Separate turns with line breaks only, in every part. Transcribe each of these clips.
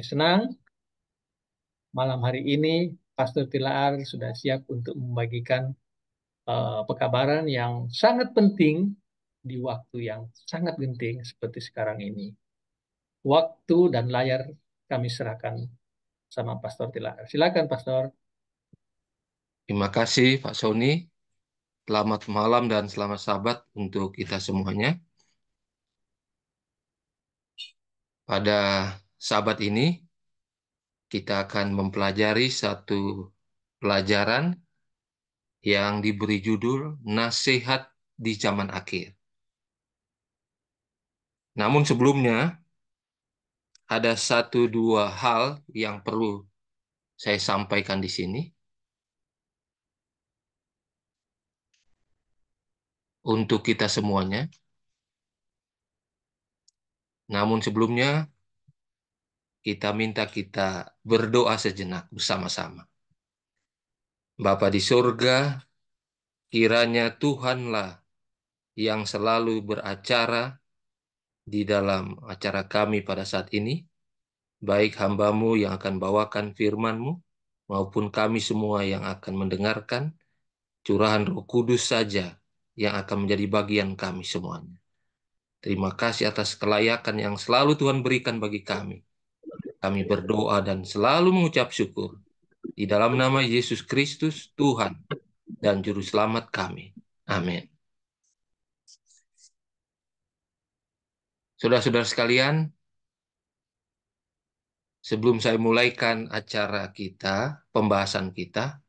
Senang malam hari ini Pastor Tilaar sudah siap untuk membagikan pekabaran yang sangat penting di waktu yang sangat genting seperti sekarang ini. Waktu dan layar kami serahkan sama Pastor Tilaar. Silakan Pastor.
Terima kasih Pak Sony. Selamat malam dan selamat sabat untuk kita semuanya. Pada sabat ini, kita akan mempelajari satu pelajaran yang diberi judul Nasihat di Zaman Akhir. Namun sebelumnya, ada satu dua hal yang perlu saya sampaikan di sini untuk kita semuanya. Namun sebelumnya, kita berdoa sejenak bersama-sama. Bapa di surga, kiranya Tuhanlah yang selalu beracara di dalam acara kami pada saat ini, baik hamba-Mu yang akan bawakan firman-Mu, maupun kami semua yang akan mendengarkan, curahan Roh Kudus saja yang akan menjadi bagian kami semuanya. Terima kasih atas kelayakan yang selalu Tuhan berikan bagi kami. Kami berdoa dan selalu mengucap syukur. Di dalam nama Yesus Kristus, Tuhan dan Juru Selamat kami. Amin. Saudara-saudara sekalian, sebelum saya mulaikan acara kita, pembahasan kita,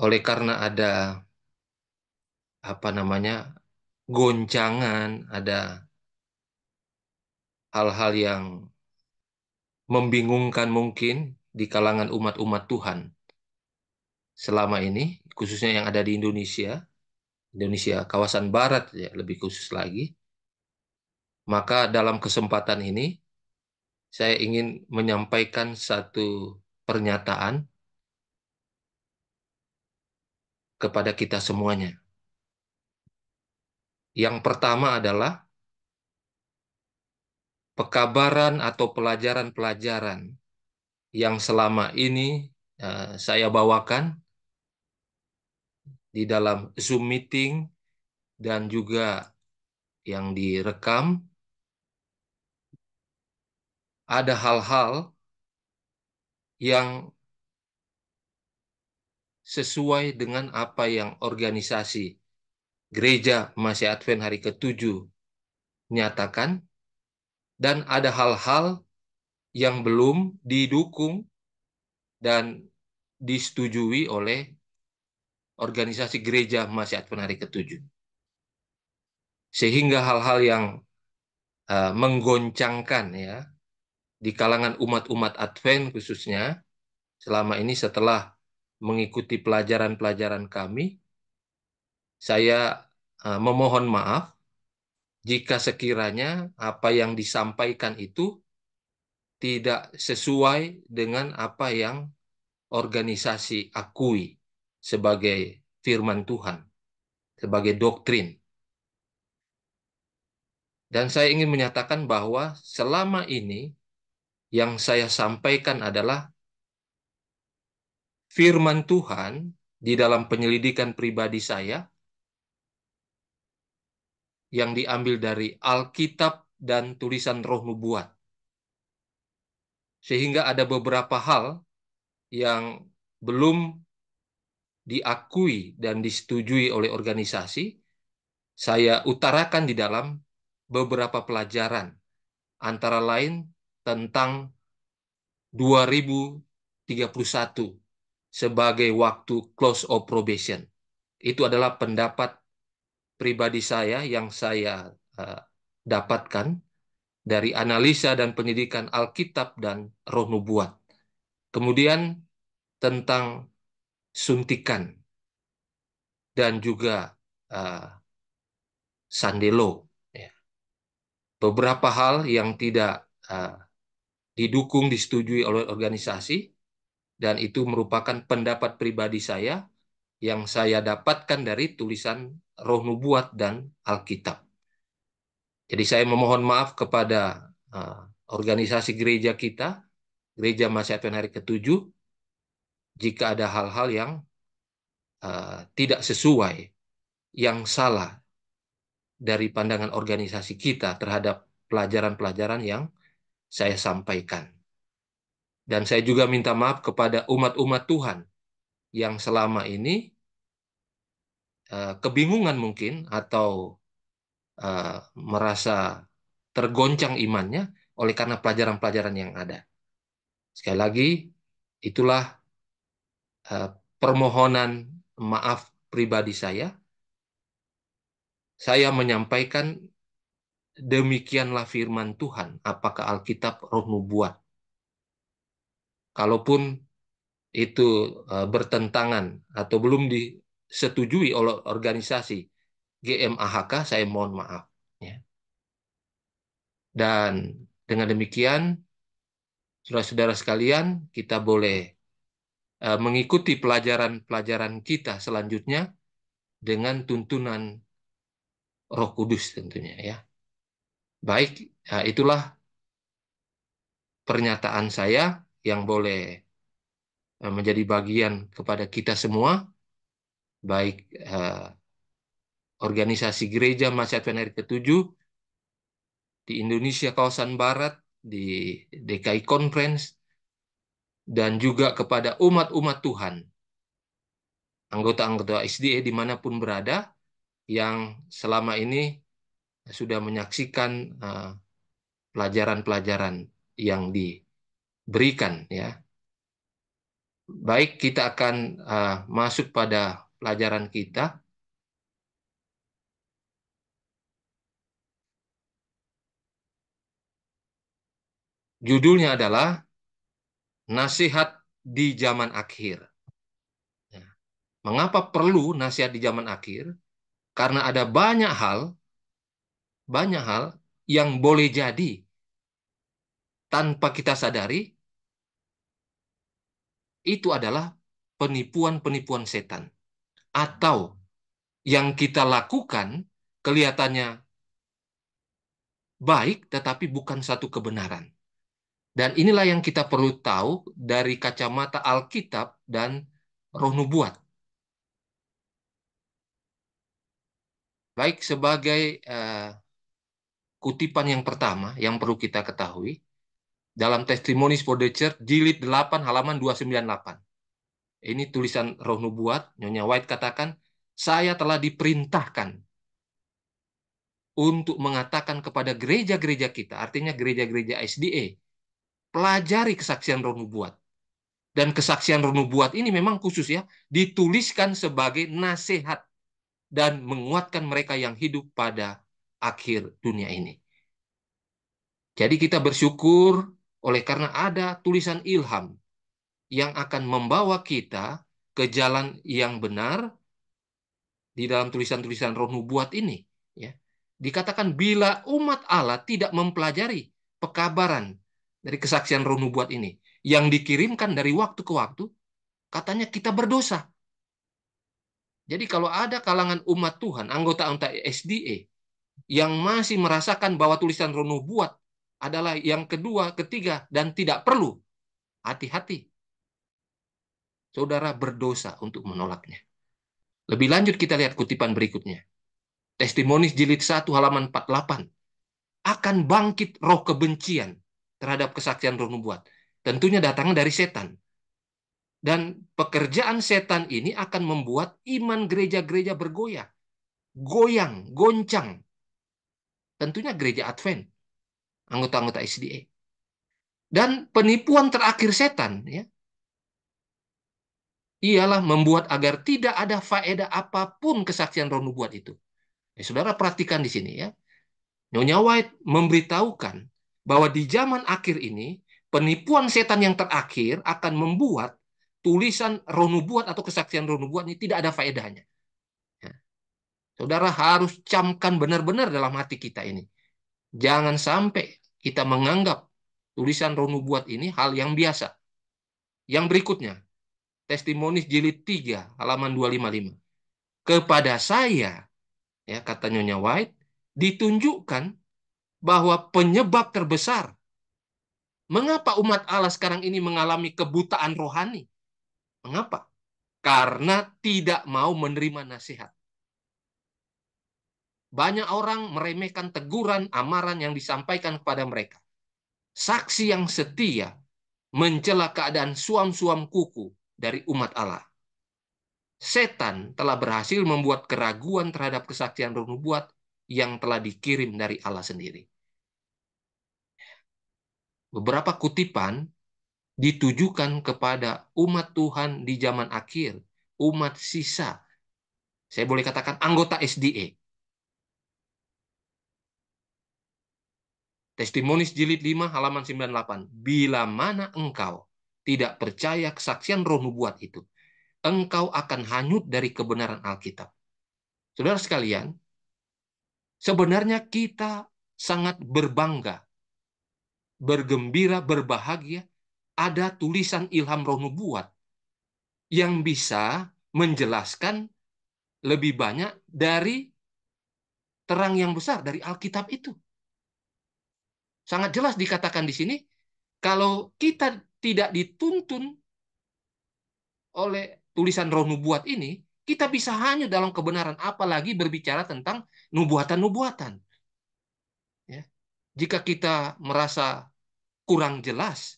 oleh karena ada goncangan, ada hal-hal yang membingungkan mungkin di kalangan umat-umat Tuhan selama ini, khususnya yang ada di Indonesia, Indonesia kawasan Barat ya, lebih khusus lagi. Maka dalam kesempatan ini saya ingin menyampaikan satu pernyataan kepada kita semuanya. Yang pertama adalah pekabaran atau pelajaran-pelajaran yang selama ini saya bawakan di dalam Zoom meeting dan juga yang direkam, ada hal-hal yang sesuai dengan apa yang organisasi Gereja Masih Advent hari ke-7 nyatakan, dan ada hal-hal yang belum didukung dan disetujui oleh organisasi Gereja Masih Advent hari ke-7. Sehingga hal-hal yang menggoncangkan ya di kalangan umat-umat Advent khususnya selama ini setelah mengikuti pelajaran-pelajaran kami, saya memohon maaf jika sekiranya apa yang disampaikan itu tidak sesuai dengan apa yang organisasi akui sebagai firman Tuhan, sebagai doktrin. Dan saya ingin menyatakan bahwa selama ini yang saya sampaikan adalah firman Tuhan di dalam penyelidikan pribadi saya yang diambil dari Alkitab dan tulisan Roh Nubuat. Sehingga ada beberapa hal yang belum diakui dan disetujui oleh organisasi, saya utarakan di dalam beberapa pelajaran, antara lain tentang 2031 sebagai waktu close of probation. Itu adalah pendapat pribadi saya yang saya dapatkan dari analisa dan pendidikan Alkitab dan Roh Nubuat. Kemudian tentang suntikan dan juga uh, sandelo. Ya. Beberapa hal yang tidak didukung, disetujui oleh organisasi, dan itu merupakan pendapat pribadi saya yang saya dapatkan dari tulisan Roh Nubuat dan Alkitab. Jadi saya memohon maaf kepada uh, organisasi gereja kita, Gereja Masih Advent Hari ke-7, jika ada hal-hal yang tidak sesuai, yang salah dari pandangan organisasi kita terhadap pelajaran-pelajaran yang saya sampaikan. Dan saya juga minta maaf kepada umat-umat Tuhan yang selama ini kebingungan mungkin atau merasa tergoncang imannya oleh karena pelajaran-pelajaran yang ada. Sekali lagi, itulah uh, permohonan maaf pribadi saya. Saya menyampaikan demikianlah firman Tuhan, apakah Alkitab roh nubuat. Kalaupun itu bertentangan atau belum disetujui oleh organisasi GMAHK, saya mohon maaf. Ya. Dan dengan demikian, saudara-saudara sekalian, kita boleh mengikuti pelajaran-pelajaran kita selanjutnya dengan tuntunan Roh Kudus tentunya ya. Baik, itulah pernyataan saya yang boleh menjadi bagian kepada kita semua, baik organisasi gereja Masih Advent Hari ke-7 di Indonesia kawasan Barat, di DKI Conference, dan juga kepada umat-umat Tuhan, anggota-anggota SDA dimanapun berada, yang selama ini sudah menyaksikan pelajaran-pelajaran yang diberikan ya. Baik, kita akan masuk pada pelajaran kita. Judulnya adalah Nasihat di Zaman Akhir. Ya. Mengapa perlu nasihat di zaman akhir? Karena ada banyak hal yang boleh jadi tanpa kita sadari itu adalah penipuan-penipuan setan. Atau yang kita lakukan kelihatannya baik tetapi bukan satu kebenaran. Dan inilah yang kita perlu tahu dari kacamata Alkitab dan Roh Nubuat. Baik, sebagai kutipan yang pertama yang perlu kita ketahui, dalam Testimonies for the Church, jilid 8 halaman 298. Ini tulisan Roh Nubuat, Nyonya White katakan, saya telah diperintahkan untuk mengatakan kepada gereja-gereja kita, artinya gereja-gereja SDA, pelajari kesaksian Roh Nubuat. Dan kesaksian Roh Nubuat ini memang khusus ya, dituliskan sebagai nasihat dan menguatkan mereka yang hidup pada akhir dunia ini. Jadi kita bersyukur oleh karena ada tulisan ilham yang akan membawa kita ke jalan yang benar di dalam tulisan-tulisan Roh Nubuat ini. Ya. Dikatakan bila umat Allah tidak mempelajari pekabaran dari kesaksian Roh Nubuat ini yang dikirimkan dari waktu ke waktu, katanya kita berdosa. Jadi kalau ada kalangan umat Tuhan, anggota-anggota SDA, yang masih merasakan bahwa tulisan Roh Nubuat adalah yang kedua, ketiga, dan tidak perlu, hati-hati. Saudara berdosa untuk menolaknya. Lebih lanjut kita lihat kutipan berikutnya. Testimonies jilid 1 halaman 48. Akan bangkit roh kebencian terhadap kesaksian Roh Nubuat. Tentunya datangnya dari setan. Dan pekerjaan setan ini akan membuat iman gereja-gereja bergoyah. Goyang, goncang. Tentunya gereja Advent, anggota-anggota SDA. Dan penipuan terakhir setan ya, ialah membuat agar tidak ada faedah apapun kesaksian Roh Nubuat itu. Saudara perhatikan di sini ya. Nyonya White memberitahukan bahwa di zaman akhir ini penipuan setan yang terakhir akan membuat tulisan Roh Nubuat atau kesaksian Roh Nubuat ini tidak ada faedahnya. Ya. Saudara harus camkan benar-benar dalam hati kita ini. Jangan sampai kita menganggap tulisan Roh Nubuat ini hal yang biasa. Yang berikutnya, Testimonies jilid 3 halaman 255. Kepada saya, ya kata Nyonya White, ditunjukkan bahwa penyebab terbesar mengapa umat Allah sekarang ini mengalami kebutaan rohani? Mengapa? Karena tidak mau menerima nasihat. Banyak orang meremehkan teguran, amaran yang disampaikan kepada mereka. Saksi yang setia mencela keadaan suam-suam kuku dari umat Allah. Setan telah berhasil membuat keraguan terhadap kesaksian roh nubuat yang telah dikirim dari Allah sendiri. Beberapa kutipan ditujukan kepada umat Tuhan di zaman akhir, umat sisa. Saya boleh katakan anggota SDA. Testimonis jilid 5 halaman 98. Bila mana engkau tidak percaya kesaksian roh nubuat itu, engkau akan hanyut dari kebenaran Alkitab. Saudara sekalian, sebenarnya kita sangat berbangga, bergembira, berbahagia, ada tulisan ilham roh nubuat yang bisa menjelaskan lebih banyak dari terang yang besar dari Alkitab itu. Sangat jelas dikatakan di sini, kalau kita tidak dituntun oleh tulisan roh nubuat ini, kita bisa hanya dalam kebenaran, apalagi berbicara tentang nubuatan-nubuatan. Ya. Jika kita merasa kurang jelas,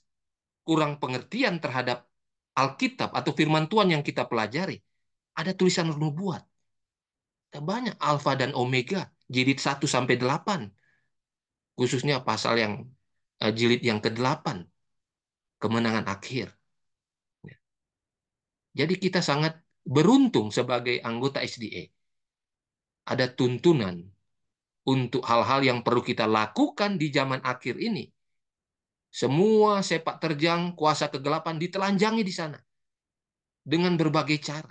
kurang pengertian terhadap Alkitab atau firman Tuhan yang kita pelajari, ada tulisan roh nubuat. Banyak Alfa dan Omega, jilid 1 sampai 8, khususnya pasal yang jilid yang ke-8, kemenangan akhir. Jadi kita sangat beruntung sebagai anggota SDA. Ada tuntunan untuk hal-hal yang perlu kita lakukan di zaman akhir ini. Semua sepak terjang kuasa kegelapan ditelanjangi di sana dengan berbagai cara.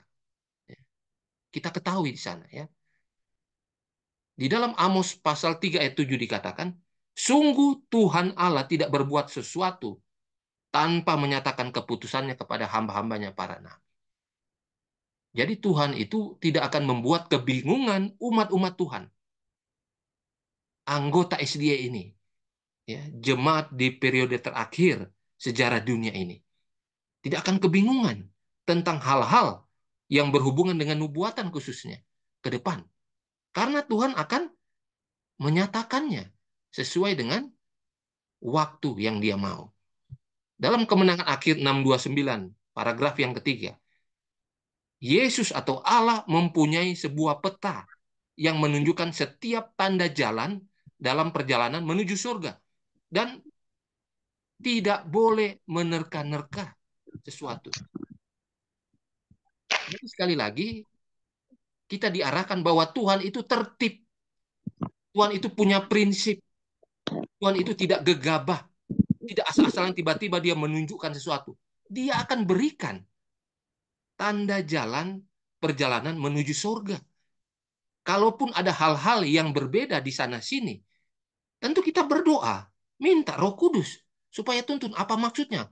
Kita ketahui di sana, ya. Di dalam Amos pasal 3 ayat 7 dikatakan, sungguh Tuhan Allah tidak berbuat sesuatu tanpa menyatakan keputusannya kepada hamba-hambanya para nabi. Jadi Tuhan itu tidak akan membuat kebingungan umat-umat Tuhan. Anggota SDA ini, ya, jemaat di periode terakhir sejarah dunia ini, tidak akan kebingungan tentang hal-hal yang berhubungan dengan nubuatan khususnya ke depan. Karena Tuhan akan menyatakannya sesuai dengan waktu yang dia mau. Dalam kemenangan akhir 629, paragraf yang ketiga, Yesus atau Allah mempunyai sebuah peta yang menunjukkan setiap tanda jalan dalam perjalanan menuju surga. Dan tidak boleh menerka-nerka sesuatu. Jadi sekali lagi, kita diarahkan bahwa Tuhan itu tertib. Tuhan itu punya prinsip. Tuhan itu tidak gegabah. Tidak asal-asalan tiba-tiba dia menunjukkan sesuatu. Dia akan berikan tanda jalan perjalanan menuju surga. Kalaupun ada hal-hal yang berbeda di sana-sini, tentu kita berdoa, minta Roh Kudus supaya tuntun apa maksudnya.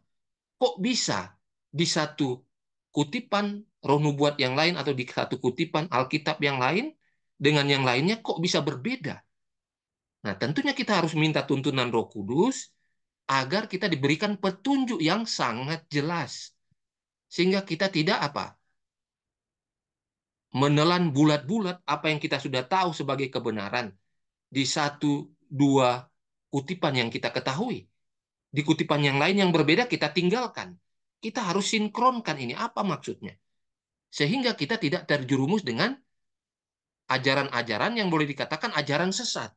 Kok bisa di satu kutipan roh nubuat yang lain atau di satu kutipan Alkitab yang lain dengan yang lainnya kok bisa berbeda? Nah, tentunya kita harus minta tuntunan Roh Kudus agar kita diberikan petunjuk yang sangat jelas. Sehingga kita tidak apa? Menelan bulat-bulat apa yang kita sudah tahu sebagai kebenaran di satu dua kutipan yang kita ketahui. Di kutipan yang lain yang berbeda kita tinggalkan. Kita harus sinkronkan ini apa maksudnya. Sehingga kita tidak terjerumus dengan ajaran-ajaran yang boleh dikatakan ajaran sesat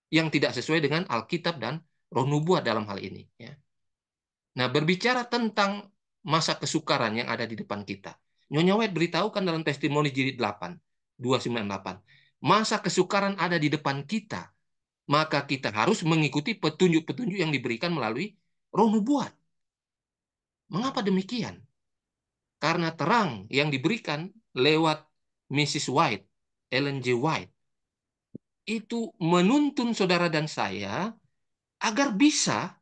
yang tidak sesuai dengan Alkitab dan Roh Nubuat dalam hal ini, ya. Nah, berbicara tentang masa kesukaran yang ada di depan kita, Nyonya White beritahukan dalam testimoni jilid 8 298, masa kesukaran ada di depan kita, maka kita harus mengikuti petunjuk-petunjuk yang diberikan melalui Roh Nubuat. Mengapa demikian? Karena terang yang diberikan lewat Mrs. White, Ellen G. White, itu menuntun saudara dan saya agar bisa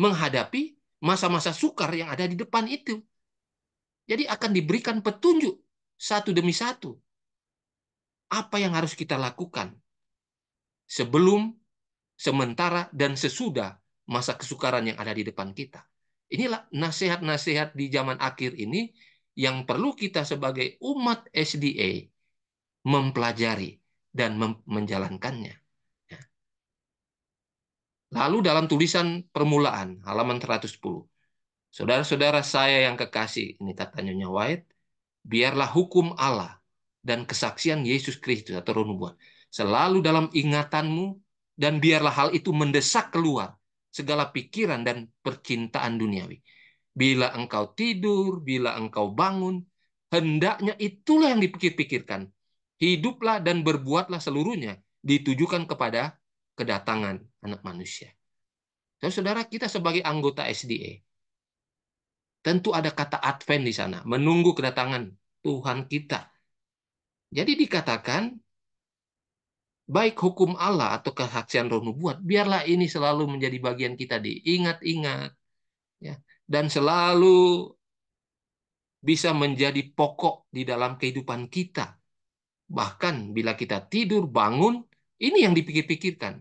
menghadapi masa-masa sukar yang ada di depan itu. Jadi akan diberikan petunjuk satu demi satu. Apa yang harus kita lakukan sebelum sementara, dan sesudah masa kesukaran yang ada di depan kita. Inilah nasihat-nasihat di zaman akhir ini yang perlu kita sebagai umat SDA mempelajari dan menjalankannya. Ya. Lalu dalam tulisan permulaan, halaman 110. Saudara-saudara saya yang kekasih, ini kata Nyonya White, biarlah hukum Allah dan kesaksian Yesus Kristus atau roh nubuat selalu dalam ingatanmu, dan biarlah hal itu mendesak keluar segala pikiran dan percintaan duniawi. Bila engkau tidur, bila engkau bangun, hendaknya itulah yang dipikir-pikirkan. Hiduplah dan berbuatlah seluruhnya ditujukan kepada kedatangan Anak Manusia. Saudara, kita sebagai anggota SDA, tentu ada kata Advent di sana, menunggu kedatangan Tuhan kita. Jadi dikatakan, baik hukum Allah atau kesaksian roh nubuat, biarlah ini selalu menjadi bagian kita diingat-ingat, ya, dan selalu bisa menjadi pokok di dalam kehidupan kita. Bahkan bila kita tidur, bangun, ini yang dipikir-pikirkan.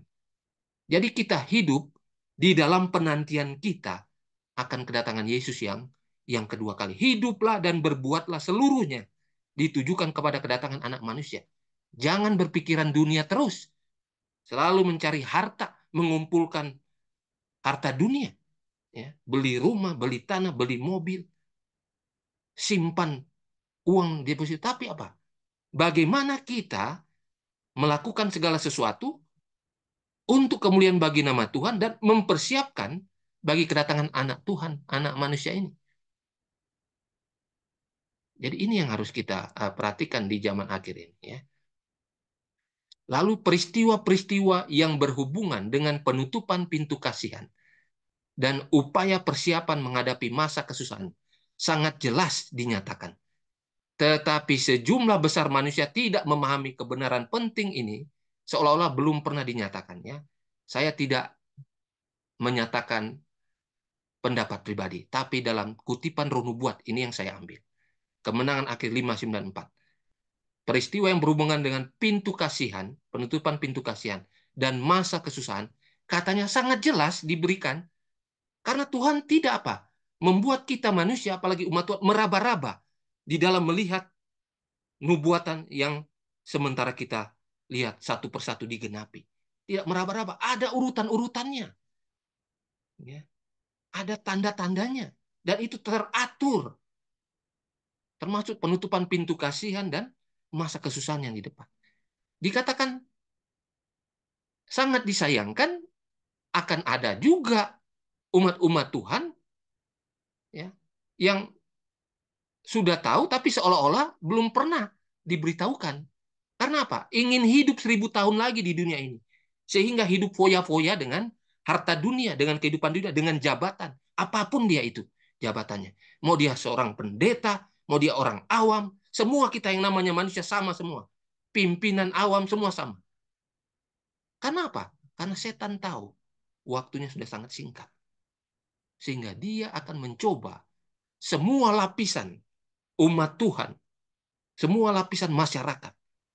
Jadi kita hidup di dalam penantian kita akan kedatangan Yesus yang kedua kali. Hiduplah dan berbuatlah seluruhnya ditujukan kepada kedatangan Anak Manusia. Jangan berpikiran dunia terus. Selalu mencari harta, mengumpulkan harta dunia. Ya. Beli rumah, beli tanah, beli mobil. Simpan uang deposito. Tapi apa? Bagaimana kita melakukan segala sesuatu untuk kemuliaan bagi nama Tuhan dan mempersiapkan bagi kedatangan anak Tuhan, anak manusia ini. Jadi ini yang harus kita perhatikan di zaman akhir ini. Ya. Lalu peristiwa-peristiwa yang berhubungan dengan penutupan pintu kasihan dan upaya persiapan menghadapi masa kesusahan sangat jelas dinyatakan. Tetapi sejumlah besar manusia tidak memahami kebenaran penting ini, seolah-olah belum pernah dinyatakan. Ya. Saya tidak menyatakan pendapat pribadi, tapi dalam kutipan roh nubuat ini yang saya ambil. Kemenangan akhir 594. Peristiwa yang berhubungan dengan pintu kasihan, penutupan pintu kasihan, dan masa kesusahan, katanya sangat jelas diberikan, karena Tuhan tidak apa? Membuat kita manusia, apalagi umat Tuhan, meraba-raba di dalam melihat nubuatan yang sementara kita lihat satu persatu digenapi. Tidak meraba-raba, ada urutan-urutannya. Ya. Ada tanda-tandanya. Dan itu teratur. Termasuk penutupan pintu kasihan dan masa kesusahan yang di depan. Dikatakan sangat disayangkan akan ada juga umat-umat Tuhan, ya, yang sudah tahu tapi seolah-olah belum pernah diberitahukan. Karena apa? Ingin hidup 1000 tahun lagi di dunia ini. Sehingga hidup foya-foya dengan harta dunia, dengan kehidupan dunia, dengan jabatan. Apapun dia itu jabatannya. Mau dia seorang pendeta, mau dia orang awam, semua kita yang namanya manusia sama semua. Pimpinan awam semua sama. Karena apa? Karena setan tahu waktunya sudah sangat singkat. Sehingga dia akan mencoba semua lapisan umat Tuhan, semua lapisan masyarakat.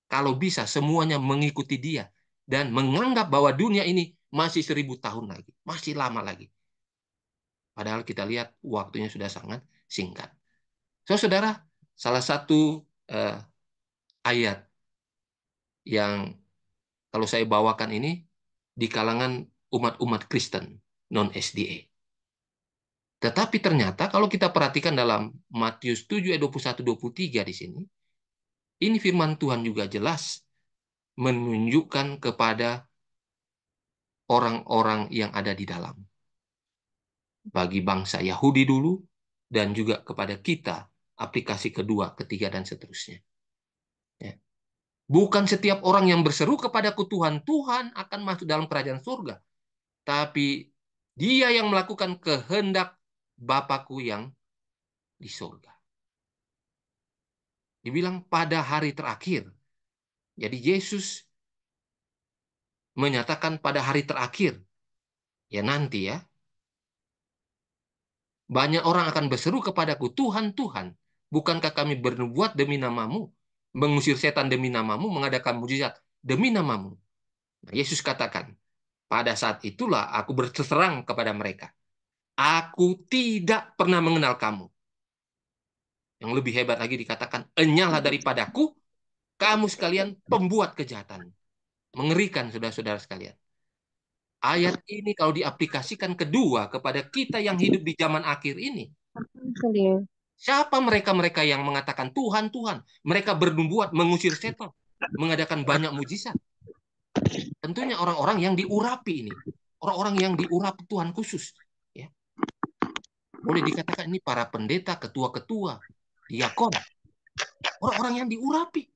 Kalau bisa semuanya mengikuti dia dan menganggap bahwa dunia ini masih 1000 tahun lagi, masih lama lagi. Padahal kita lihat waktunya sudah sangat singkat. So, saudara, salah satu uh, ayat yang kalau saya bawakan ini di kalangan umat-umat Kristen non-SDA. Tetapi ternyata kalau kita perhatikan dalam Matius 7 ayat 21-23 di sini, ini firman Tuhan juga jelas menunjukkan kepada orang-orang yang ada di dalam. Bagi bangsa Yahudi dulu, dan juga kepada kita, aplikasi kedua, ketiga, dan seterusnya. Ya. Bukan setiap orang yang berseru kepadaku Tuhan, Tuhan akan masuk dalam kerajaan surga. Tapi dia yang melakukan kehendak Bapakku yang di surga. Dibilang pada hari terakhir. Jadi Yesus menyatakan pada hari terakhir. Ya nanti ya. Banyak orang akan berseru kepadaku, Tuhan, Tuhan, bukankah kami bernubuat demi namamu, mengusir setan demi namamu, mengadakan mujizat demi namamu. Nah, Yesus katakan, Pada saat itulah aku berterang kepada mereka. Aku tidak pernah mengenal kamu. Yang lebih hebat lagi dikatakan, enyahlah daripadaku, kamu sekalian pembuat kejahatan. Mengerikan, saudara-saudara sekalian. Ayat ini kalau diaplikasikan kedua kepada kita yang hidup di zaman akhir ini, siapa mereka-mereka yang mengatakan Tuhan, Tuhan? Mereka bernubuat mengusir setan, mengadakan banyak mujizat. Tentunya orang-orang yang diurapi ini. Orang-orang yang diurapi Tuhan khusus. Ya. Boleh dikatakan ini para pendeta, ketua-ketua, diakon. Orang-orang yang diurapi.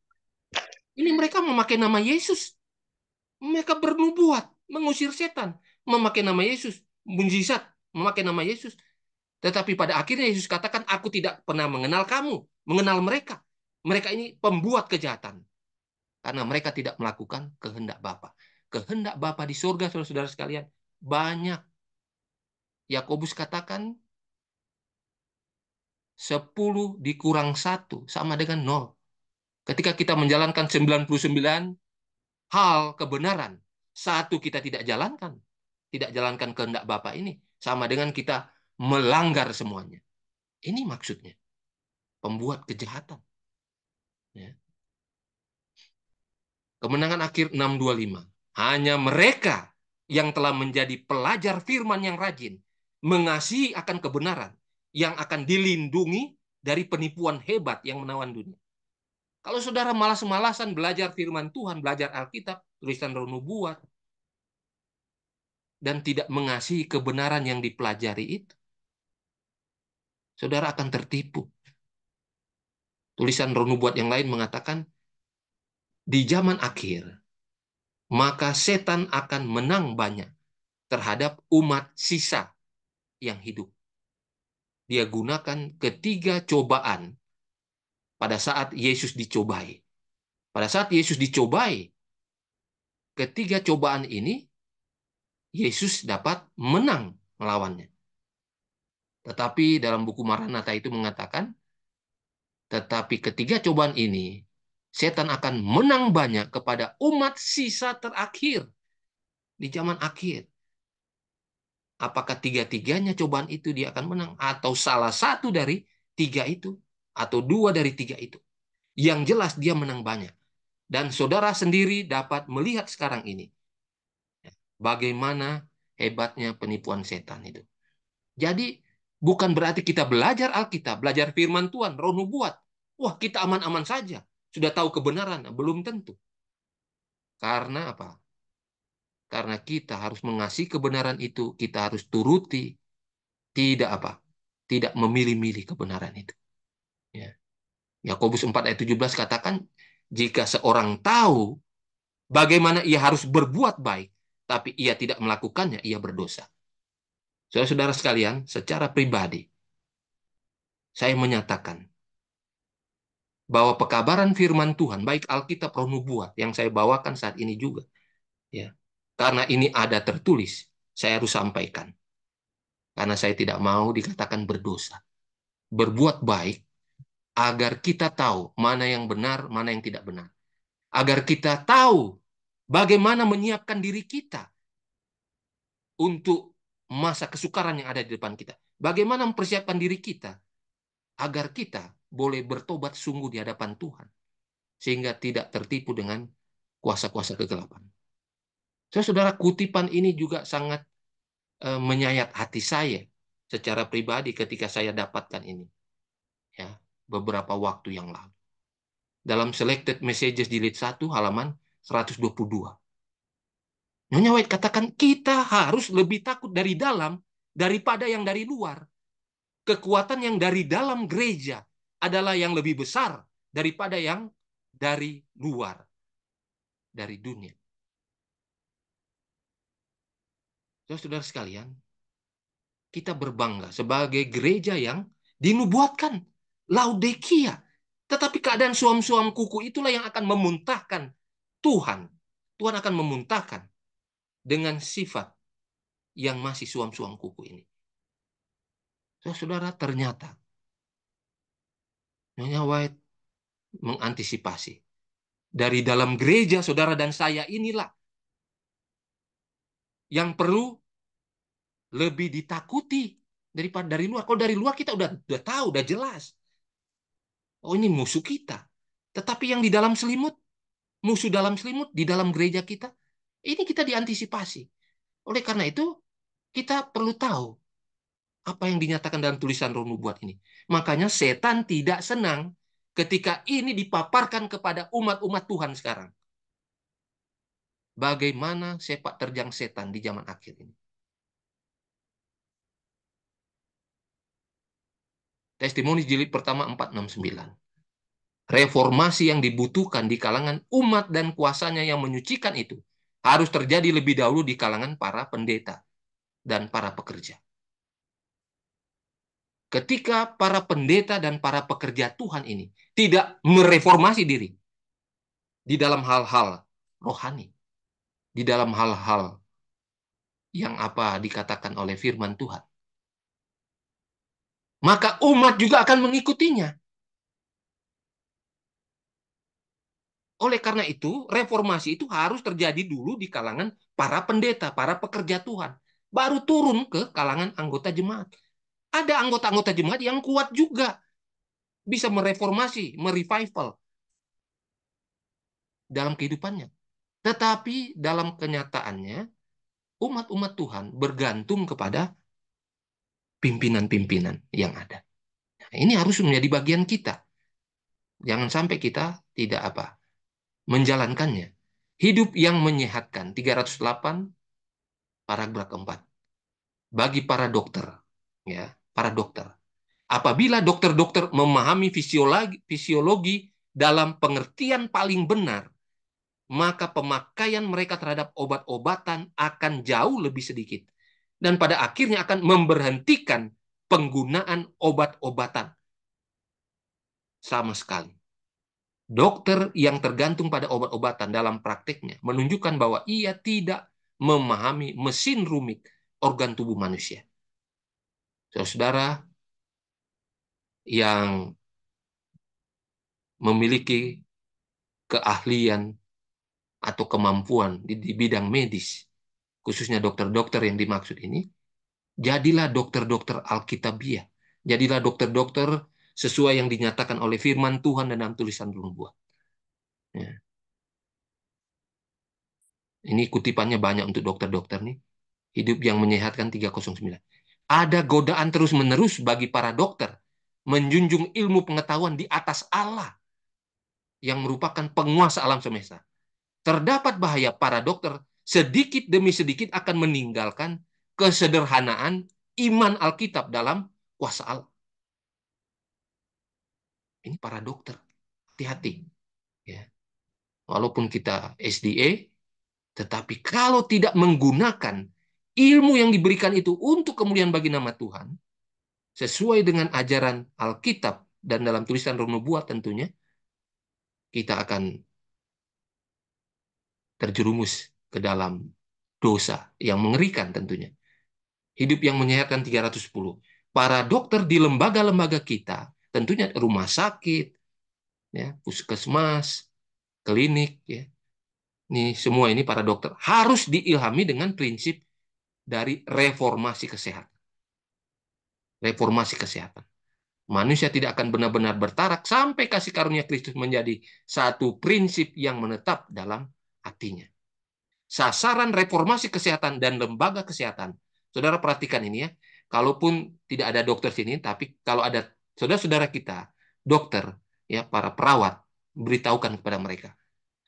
Ini mereka memakai nama Yesus. Mereka bernubuat, mengusir setan. Memakai nama Yesus. Mujizat, memakai nama Yesus. Tetapi pada akhirnya Yesus katakan, aku tidak pernah mengenal kamu. Mengenal mereka. Mereka ini pembuat kejahatan. Karena mereka tidak melakukan kehendak Bapa. Kehendak Bapa di surga, saudara-saudara sekalian, banyak. Yakobus katakan, 10 dikurang 1 sama dengan 0. Ketika kita menjalankan 99 hal kebenaran, satu kita tidak jalankan kehendak Bapa ini, sama dengan kita melanggar semuanya. Ini maksudnya, pembuat kejahatan. Ya. Kemenangan akhir 625. Hanya mereka yang telah menjadi pelajar firman yang rajin, mengasihi akan kebenaran, yang akan dilindungi dari penipuan hebat yang menawan dunia. Kalau saudara malas-malasan belajar firman Tuhan, belajar Alkitab, tulisan roh nubuat, dan tidak mengasihi kebenaran yang dipelajari itu, saudara akan tertipu. Tulisan roh nubuat yang lain mengatakan, di zaman akhir, maka setan akan menang banyak terhadap umat sisa yang hidup. Dia gunakan ketiga cobaan pada saat Yesus dicobai. Pada saat Yesus dicobai, ketiga cobaan ini, Yesus dapat menang melawannya. Tetapi dalam buku Maranatha itu mengatakan, tetapi ketiga cobaan ini, setan akan menang banyak kepada umat sisa terakhir di zaman akhir. Apakah tiga-tiganya cobaan itu dia akan menang? Atau salah satu dari tiga itu? Atau dua dari tiga itu? Yang jelas dia menang banyak. Dan saudara sendiri dapat melihat sekarang ini. Bagaimana hebatnya penipuan setan itu. Jadi bukan berarti kita belajar Alkitab, belajar firman Tuhan, roh nubuat. Wah, kita aman-aman saja. Sudah tahu kebenaran. Belum tentu. Karena apa? Karena kita harus mengasihi kebenaran itu. Kita harus turuti. Tidak apa? Tidak memilih-milih kebenaran itu. Ya. Yakobus 4 ayat 17 katakan, jika seorang tahu bagaimana ia harus berbuat baik, tapi ia tidak melakukannya, ia berdosa. Saudara-saudara sekalian, secara pribadi, saya menyatakan bahwa pekabaran firman Tuhan, baik Alkitab roh nubuat yang saya bawakan saat ini juga, ya, karena ini ada tertulis, saya harus sampaikan. Karena saya tidak mau dikatakan berdosa. Berbuat baik agar kita tahu mana yang benar, mana yang tidak benar. Agar kita tahu bagaimana menyiapkan diri kita untuk masa kesukaran yang ada di depan kita. Bagaimana mempersiapkan diri kita agar kita boleh bertobat sungguh di hadapan Tuhan. Sehingga tidak tertipu dengan kuasa-kuasa kegelapan. Saudara, kutipan ini juga sangat menyayat hati saya secara pribadi ketika saya dapatkan ini. Ya, beberapa waktu yang lalu. Dalam Selected Messages jilid 1 halaman 122. Nyonya White katakan kita harus lebih takut dari dalam daripada yang dari luar. Kekuatan yang dari dalam gereja adalah yang lebih besar daripada yang dari luar, dari dunia. Saudara sekalian, kita berbangga sebagai gereja yang dinubuatkan. Laodikia. Tetapi keadaan suam-suam kuku itulah yang akan memuntahkan Tuhan. Tuhan akan memuntahkan dengan sifat yang masih suam-suam kuku ini. Saudara, ternyata Nyonya White mengantisipasi. Dari dalam gereja saudara dan saya inilah yang perlu lebih ditakuti daripada dari luar. Kalau dari luar kita udah tahu, udah jelas. Oh, ini musuh kita. Tetapi yang di dalam selimut, musuh dalam selimut, di dalam gereja kita, ini kita diantisipasi. Oleh karena itu, kita perlu tahu apa yang dinyatakan dalam tulisan Roh Nubuat ini. Makanya setan tidak senang ketika ini dipaparkan kepada umat-umat Tuhan sekarang. Bagaimana sepak terjang setan di zaman akhir ini. Testimoni jilid pertama 469. Reformasi yang dibutuhkan di kalangan umat dan kuasanya yang menyucikan itu harus terjadi lebih dahulu di kalangan para pendeta dan para pekerja. Ketika para pendeta dan para pekerja Tuhan ini tidak mereformasi diri di dalam hal-hal rohani, di dalam hal-hal yang apa dikatakan oleh firman Tuhan, maka umat juga akan mengikutinya. Oleh karena itu, reformasi itu harus terjadi dulu di kalangan para pendeta, para pekerja Tuhan. Baru turun ke kalangan anggota jemaat. Ada anggota-anggota jemaat yang kuat juga. Bisa mereformasi, merevival dalam kehidupannya. Tetapi dalam kenyataannya, umat-umat Tuhan bergantung kepada pimpinan-pimpinan yang ada. Nah, ini harus menjadi bagian kita. Jangan sampai kita tidak apa menjalankannya. Hidup yang menyehatkan. 308 paragraf keempat. Bagi para dokter, ya, para dokter. Apabila dokter-dokter memahami fisiologi dalam pengertian paling benar, maka pemakaian mereka terhadap obat-obatan akan jauh lebih sedikit. Dan pada akhirnya akan memberhentikan penggunaan obat-obatan sama sekali. Dokter yang tergantung pada obat-obatan dalam prakteknya menunjukkan bahwa ia tidak memahami mesin rumit organ tubuh manusia. Saudara yang memiliki keahlian atau kemampuan di bidang medis, khususnya dokter-dokter yang dimaksud ini, jadilah dokter-dokter Alkitabiah. Jadilah dokter-dokter sesuai yang dinyatakan oleh firman Tuhan dan dalam tulisan nubuat. Ya. Ini kutipannya banyak untuk dokter-dokter nih. Hidup yang menyehatkan 309. Ada godaan terus-menerus bagi para dokter menjunjung ilmu pengetahuan di atas Allah yang merupakan penguasa alam semesta. Terdapat bahaya para dokter sedikit demi sedikit akan meninggalkan kesederhanaan iman Alkitab dalam kuasa Allah. Ini para dokter, hati-hati. Ya. Walaupun kita SDA, tetapi kalau tidak menggunakan ilmu yang diberikan itu untuk kemuliaan bagi nama Tuhan, sesuai dengan ajaran Alkitab dan dalam tulisan Roh Nubuat tentunya, kita akan terjerumus ke dalam dosa yang mengerikan tentunya. Hidup yang menyehatkan 310. Para dokter di lembaga-lembaga kita, tentunya rumah sakit, ya, puskesmas, klinik, ya. Ini semua ini para dokter harus diilhami dengan prinsip dari reformasi kesehatan. Reformasi kesehatan. Manusia tidak akan benar-benar bertarak sampai kasih karunia Kristus menjadi satu prinsip yang menetap dalam hatinya. Sasaran reformasi kesehatan dan lembaga kesehatan. Saudara perhatikan ini ya. Kalaupun tidak ada dokter sini, tapi kalau ada saudara-saudara kita, dokter, ya para perawat, beritahukan kepada mereka.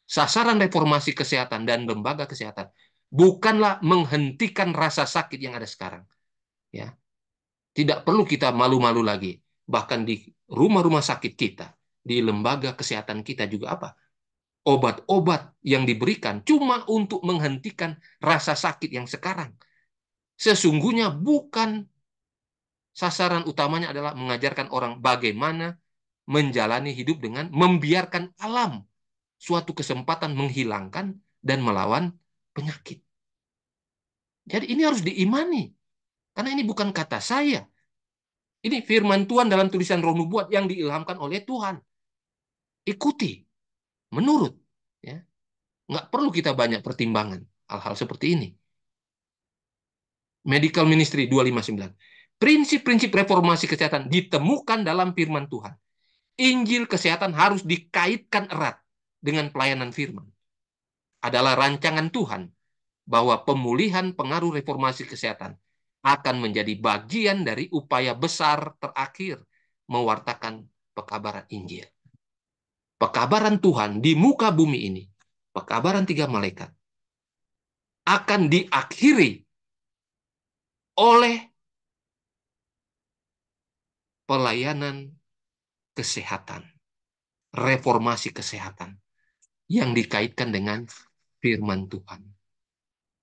Sasaran reformasi kesehatan dan lembaga kesehatan bukanlah menghentikan rasa sakit yang ada sekarang. Ya, tidak perlu kita malu-malu lagi. Bahkan di rumah-rumah sakit kita, di lembaga kesehatan kita juga apa? Obat-obat yang diberikan cuma untuk menghentikan rasa sakit yang sekarang. Sesungguhnya bukan sasaran utamanya adalah mengajarkan orang bagaimana menjalani hidup dengan membiarkan alam suatu kesempatan menghilangkan dan melawan penyakit. Jadi ini harus diimani. Karena ini bukan kata saya. Ini firman Tuhan dalam tulisan Roh Nubuat yang diilhamkan oleh Tuhan. Ikuti, menurut. Ya. Nggak perlu kita banyak pertimbangan hal-hal seperti ini. Medical Ministry 259. Prinsip-prinsip reformasi kesehatan ditemukan dalam firman Tuhan. Injil kesehatan harus dikaitkan erat dengan pelayanan firman. Adalah rancangan Tuhan bahwa pemulihan pengaruh reformasi kesehatan akan menjadi bagian dari upaya besar terakhir mewartakan pekabaran Injil. Pekabaran Tuhan di muka bumi ini, pekabaran 3 malaikat, akan diakhiri oleh pelayanan kesehatan, reformasi kesehatan yang dikaitkan dengan firman Tuhan.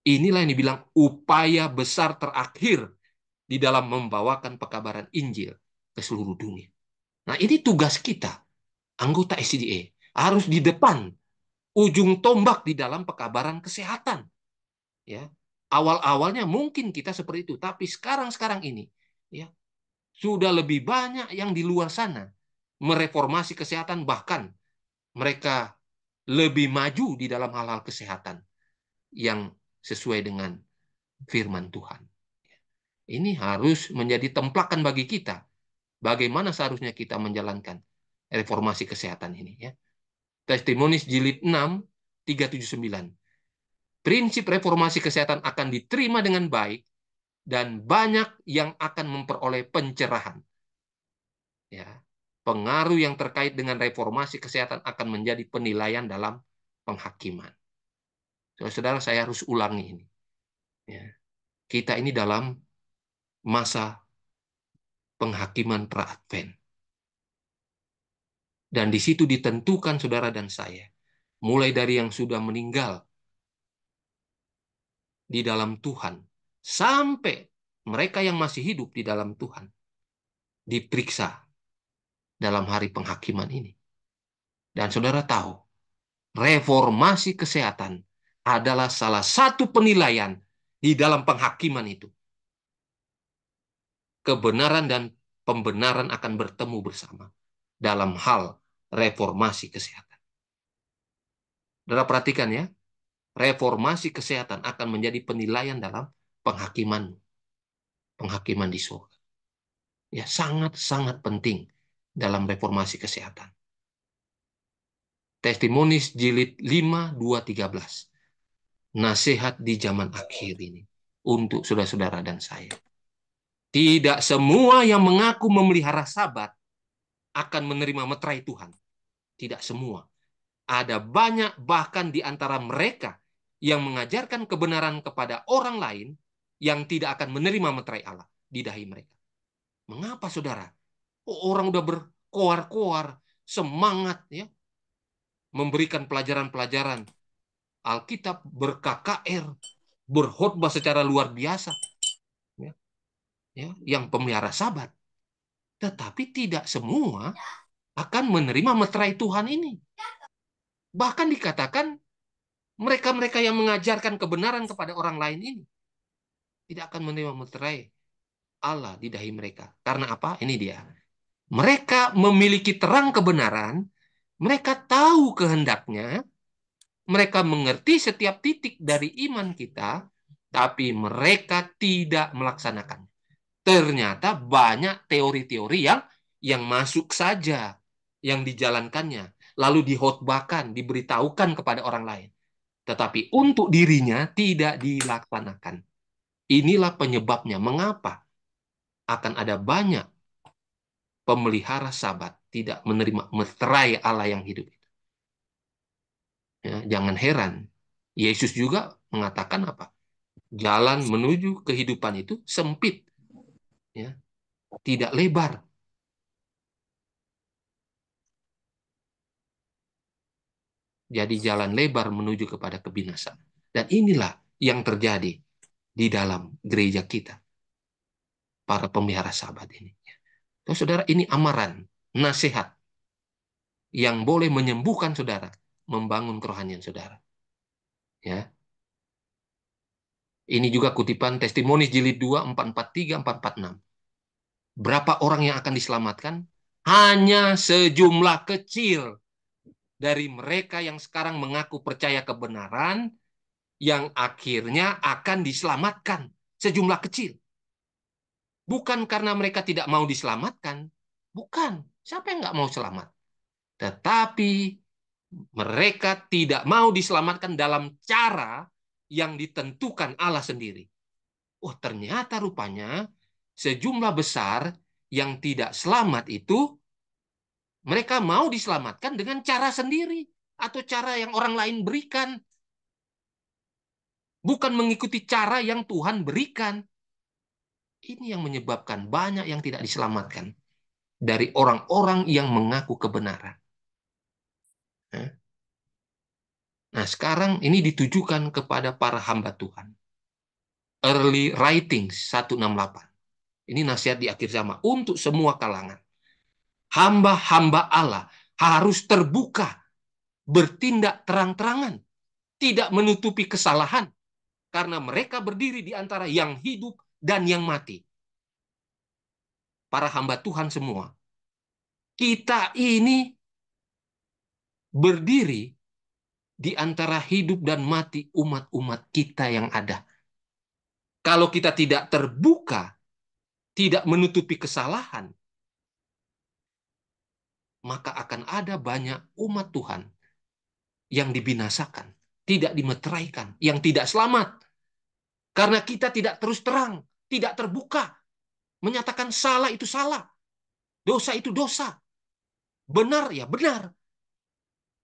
Inilah yang dibilang upaya besar terakhir di dalam membawakan pekabaran Injil ke seluruh dunia. Nah, ini tugas kita, anggota SCDA, harus di depan, ujung tombak di dalam pekabaran kesehatan. Ya, awal-awalnya mungkin kita seperti itu, tapi sekarang ini, ya, sudah lebih banyak yang di luar sana mereformasi kesehatan, bahkan mereka lebih maju di dalam hal-hal kesehatan yang sesuai dengan firman Tuhan. Ini harus menjadi templakan bagi kita. Bagaimana seharusnya kita menjalankan reformasi kesehatan ini. Ya. Testimonies jilid 6, 379. Prinsip reformasi kesehatan akan diterima dengan baik dan banyak yang akan memperoleh pencerahan. Ya. Pengaruh yang terkait dengan reformasi kesehatan akan menjadi penilaian dalam penghakiman. Saudara, saya harus ulangi ini. Ya. Kita ini dalam masa penghakiman pra-advent. Dan di situ ditentukan saudara dan saya, mulai dari yang sudah meninggal di dalam Tuhan, sampai mereka yang masih hidup di dalam Tuhan, diperiksa dalam hari penghakiman ini. Dan saudara tahu, reformasi kesehatan adalah salah satu penilaian di dalam penghakiman itu. Kebenaran dan pembenaran akan bertemu bersama dalam hal reformasi kesehatan. Saudara perhatikan ya, reformasi kesehatan akan menjadi penilaian dalam penghakiman di surga. Ya, sangat-sangat penting dalam reformasi kesehatan. Testimonies jilid 5, 2, 13. Nasihat di zaman akhir ini untuk saudara-saudara dan saya. Tidak semua yang mengaku memelihara sabat akan menerima meterai Tuhan. Tidak semua. Ada banyak bahkan di antara mereka yang mengajarkan kebenaran kepada orang lain yang tidak akan menerima meterai Allah di dahi mereka. Mengapa saudara? Orang udah berkoar-koar, semangat ya, memberikan pelajaran-pelajaran Alkitab, ber-KKR, berkhotbah secara luar biasa, ya, ya, yang pemelihara sabat. Tetapi tidak semua akan menerima meterai Tuhan ini. Bahkan dikatakan mereka-mereka yang mengajarkan kebenaran kepada orang lain ini tidak akan menerima meterai Allah di dahi mereka. Karena apa? Ini dia. Mereka memiliki terang kebenaran, mereka tahu kehendaknya, mereka mengerti setiap titik dari iman kita, tapi mereka tidak melaksanakan. Ternyata banyak teori-teori yang masuk saja, yang dijalankannya, lalu dihotbahkan, diberitahukan kepada orang lain. Tetapi untuk dirinya tidak dilaksanakan. Inilah penyebabnya mengapa akan ada banyak pemelihara sabat tidak menerima meterai Allah yang hidup itu. Ya, jangan heran. Yesus juga mengatakan apa? Jalan menuju kehidupan itu sempit. Ya, tidak lebar. Jadi jalan lebar menuju kepada kebinasaan. Dan inilah yang terjadi di dalam gereja kita. Para pemelihara sabat ini. Terus, saudara, ini amaran, nasihat yang boleh menyembuhkan saudara, membangun kerohanian saudara. Ya. Ini juga kutipan Testimonies jilid 2, 443, 446. Berapa orang yang akan diselamatkan? Hanya sejumlah kecil dari mereka yang sekarang mengaku percaya kebenaran, yang akhirnya akan diselamatkan. sejumlah kecil. Bukan karena mereka tidak mau diselamatkan. Bukan. Siapa yang nggak mau selamat? Tetapi mereka tidak mau diselamatkan dalam cara yang ditentukan Allah sendiri. Oh, ternyata rupanya sejumlah besar yang tidak selamat itu mereka mau diselamatkan dengan cara sendiri atau cara yang orang lain berikan, bukan mengikuti cara yang Tuhan berikan. Ini yang menyebabkan banyak yang tidak diselamatkan dari orang-orang yang mengaku kebenaran. Nah, sekarang ini ditujukan kepada para hamba Tuhan. Early Writings 168. Ini nasihat di akhir zaman untuk semua kalangan. Hamba-hamba Allah harus terbuka, bertindak terang-terangan, tidak menutupi kesalahan, karena mereka berdiri di antara yang hidup dan yang mati. Para hamba Tuhan semua. Kita ini berdiri di antara hidup dan mati umat-umat kita yang ada. Kalau kita tidak terbuka, tidak menutupi kesalahan, maka akan ada banyak umat Tuhan yang dibinasakan, tidak dimeteraikan, yang tidak selamat. Karena kita tidak terus terang, tidak terbuka, menyatakan salah itu salah, dosa itu dosa, benar ya benar.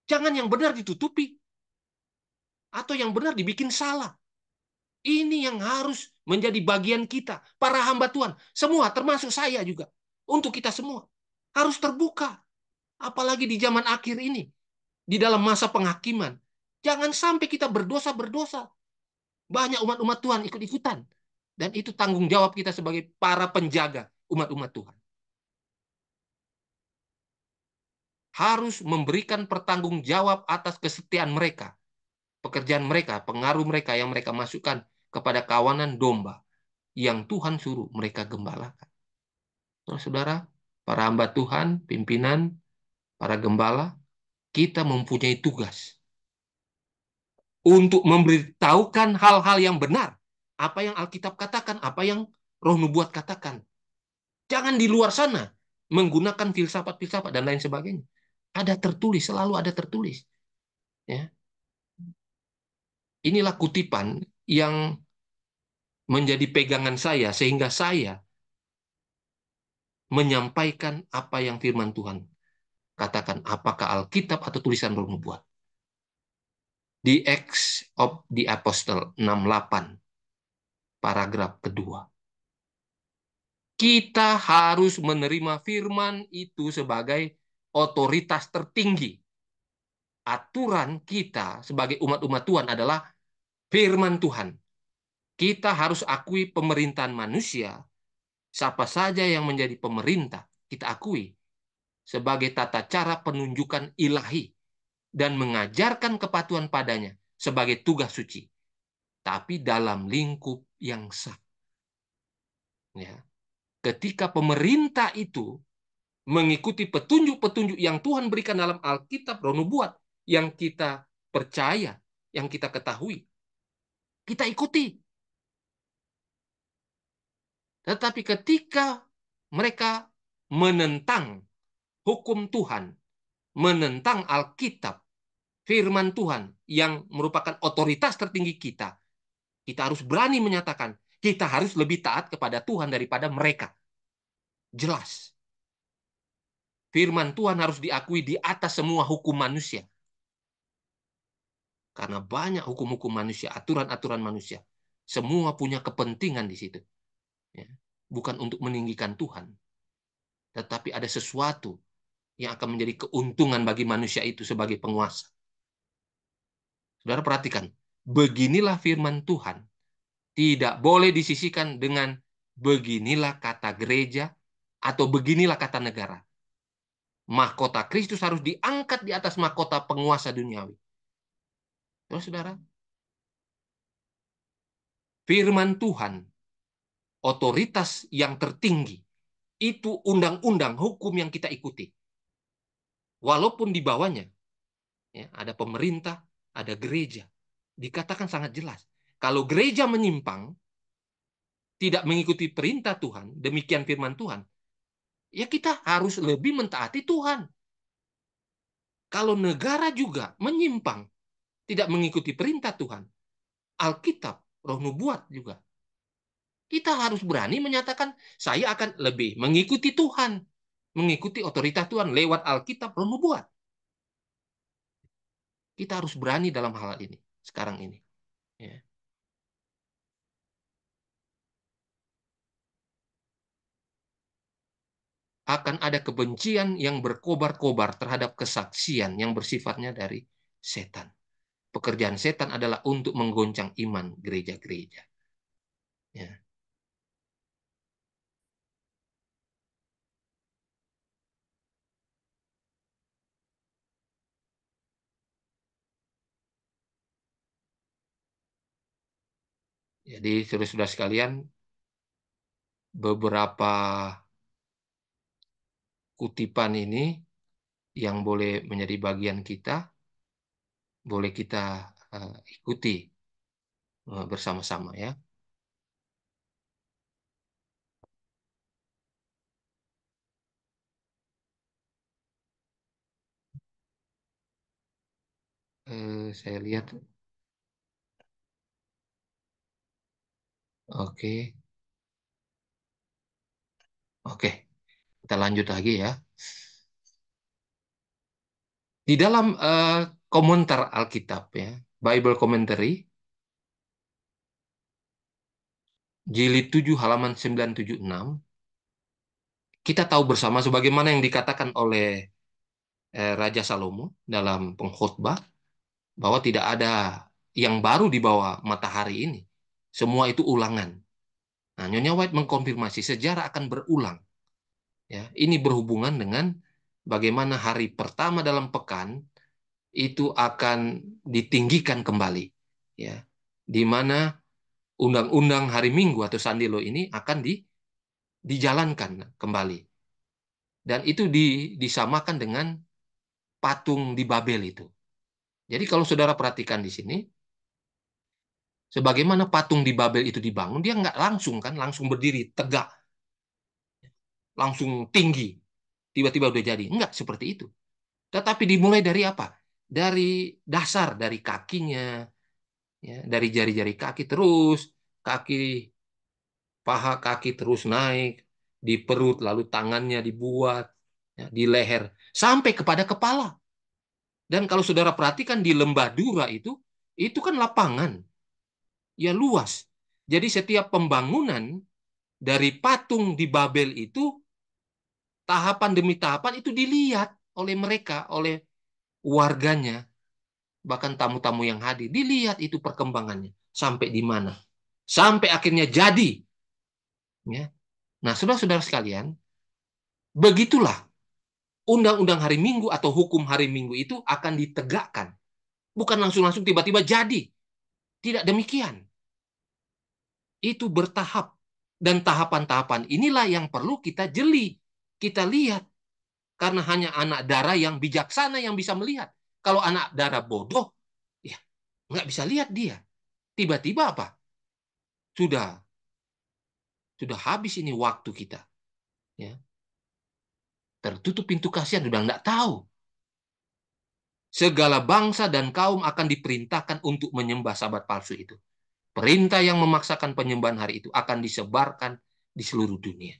Jangan yang benar ditutupi, atau yang benar dibikin salah. Ini yang harus menjadi bagian kita, para hamba Tuhan. Semua, termasuk saya juga. Untuk kita semua. Harus terbuka. Apalagi di zaman akhir ini. Di dalam masa penghakiman. Jangan sampai kita berdosa-berdosa. Banyak umat-umat Tuhan ikut-ikutan. Dan itu tanggung jawab kita sebagai para penjaga umat-umat Tuhan. Harus memberikan pertanggung jawab atas kesetiaan mereka. Pekerjaan mereka, pengaruh mereka yang mereka masukkan kepada kawanan domba yang Tuhan suruh mereka gembalakan. Saudara, para hamba Tuhan, pimpinan, para gembala, kita mempunyai tugas untuk memberitahukan hal-hal yang benar. Apa yang Alkitab katakan, apa yang Roh Nubuat katakan. Jangan di luar sana menggunakan filsafat-filsafat dan lain sebagainya. Ada tertulis, selalu ada tertulis. Ya. Inilah kutipan yang menjadi pegangan saya sehingga saya menyampaikan apa yang firman Tuhan katakan, apakah Alkitab atau tulisan Roh Nubuat. Di Acts of the Apostle 68, paragraf kedua. Kita harus menerima firman itu sebagai otoritas tertinggi. Aturan kita sebagai umat-umat Tuhan adalah firman Tuhan. Kita harus akui pemerintahan manusia, siapa saja yang menjadi pemerintah, kita akui sebagai tata cara penunjukan ilahi dan mengajarkan kepatuhan padanya sebagai tugas suci, tapi dalam lingkup yang sah. Ya. Ketika pemerintah itu mengikuti petunjuk-petunjuk yang Tuhan berikan dalam Alkitab, Roh Nubuat, yang kita percaya, yang kita ketahui, kita ikuti. Tetapi ketika mereka menentang hukum Tuhan, menentang Alkitab, firman Tuhan yang merupakan otoritas tertinggi kita, kita harus berani menyatakan, kita harus lebih taat kepada Tuhan daripada mereka. Jelas. Firman Tuhan harus diakui di atas semua hukum manusia. Karena banyak hukum-hukum manusia, aturan-aturan manusia. Semua punya kepentingan di situ. Ya. Bukan untuk meninggikan Tuhan. Tetapi ada sesuatu yang akan menjadi keuntungan bagi manusia itu sebagai penguasa. Saudara perhatikan, beginilah firman Tuhan. Tidak boleh disisihkan dengan beginilah kata gereja atau beginilah kata negara. Mahkota Kristus harus diangkat di atas mahkota penguasa duniawi. Terus saudara, firman Tuhan, otoritas yang tertinggi, itu undang-undang hukum yang kita ikuti. Walaupun di bawahnya ya, ada pemerintah, ada gereja. Dikatakan sangat jelas. Kalau gereja menyimpang, tidak mengikuti perintah Tuhan, demikian firman Tuhan, ya kita harus lebih mentaati Tuhan. Kalau negara juga menyimpang, tidak mengikuti perintah Tuhan, Alkitab, Roh Nubuat juga, kita harus berani menyatakan, saya akan lebih mengikuti Tuhan, mengikuti otoritas Tuhan lewat Alkitab, Roh Nubuat. Kita harus berani dalam hal ini, sekarang ini. Ya. Akan ada kebencian yang berkobar-kobar terhadap kesaksian yang bersifatnya dari setan. Pekerjaan setan adalah untuk menggoncang iman gereja-gereja. Ya. Jadi saudara-saudara sekalian, beberapa kutipan ini yang boleh menjadi bagian kita, boleh kita ikuti bersama-sama ya. Saya lihat, oke, oke, kita lanjut lagi ya. Di dalam komentar Alkitab ya, Bible Commentary, jilid 7 halaman 976, kita tahu bersama sebagaimana yang dikatakan oleh Raja Salomo dalam pengkhotbah, bahwa tidak ada yang baru di bawah matahari ini. Semua itu ulangan. Nah, Nyonya White mengkonfirmasi sejarah akan berulang. Ya, ini berhubungan dengan bagaimana hari pertama dalam pekan itu akan ditinggikan kembali. Ya, di mana undang-undang hari Minggu atau Sandilo ini akan dijalankan kembali. Dan itu disamakan dengan patung di Babel itu. Jadi kalau saudara perhatikan di sini, sebagaimana patung di Babel itu dibangun, dia nggak langsung kan, langsung berdiri tegak, langsung tinggi, tiba-tiba udah jadi. Nggak seperti itu. Tetapi dimulai dari apa? Dari dasar, dari kakinya, ya, dari jari-jari kaki terus, kaki, paha kaki terus naik, di perut, lalu tangannya dibuat, ya, di leher, sampai kepada kepala. Dan kalau saudara perhatikan di lembah Dura itu kan lapangan, ya luas. Jadi setiap pembangunan dari patung di Babel itu, tahapan demi tahapan itu dilihat oleh mereka, oleh warganya, bahkan tamu-tamu yang hadir. Dilihat itu perkembangannya. Sampai di mana. Sampai akhirnya jadi. Ya. Nah, saudara-saudara sekalian, begitulah undang-undang hari Minggu atau hukum hari Minggu itu akan ditegakkan. Bukan langsung-langsung tiba-tiba jadi. Tidak demikian. Itu bertahap. Dan tahapan-tahapan inilah yang perlu kita jeli. Kita lihat. Karena hanya anak darah yang bijaksana yang bisa melihat. Kalau anak darah bodoh, ya nggak bisa lihat dia. Tiba-tiba apa? Sudah habis ini waktu kita. Ya. Tertutup pintu kasihan, sudah nggak tahu. Segala bangsa dan kaum akan diperintahkan untuk menyembah sabat palsu itu. Perintah yang memaksakan penyembahan hari itu akan disebarkan di seluruh dunia.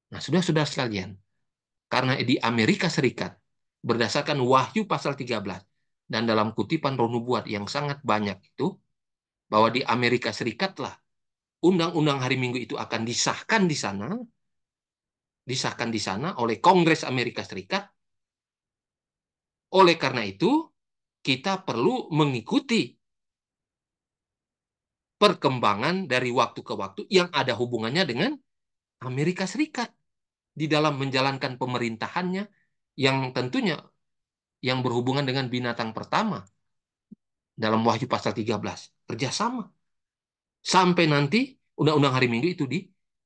Nah, sudah-sudah sekalian, karena di Amerika Serikat, berdasarkan Wahyu pasal 13, dan dalam kutipan Roh Nubuat yang sangat banyak itu, bahwa di Amerika Serikatlah undang-undang hari Minggu itu akan disahkan di sana oleh Kongres Amerika Serikat. Oleh karena itu, kita perlu mengikuti perkembangan dari waktu ke waktu yang ada hubungannya dengan Amerika Serikat di dalam menjalankan pemerintahannya yang tentunya yang berhubungan dengan binatang pertama dalam Wahyu pasal 13. Kerjasama. Sampai nanti undang-undang hari Minggu itu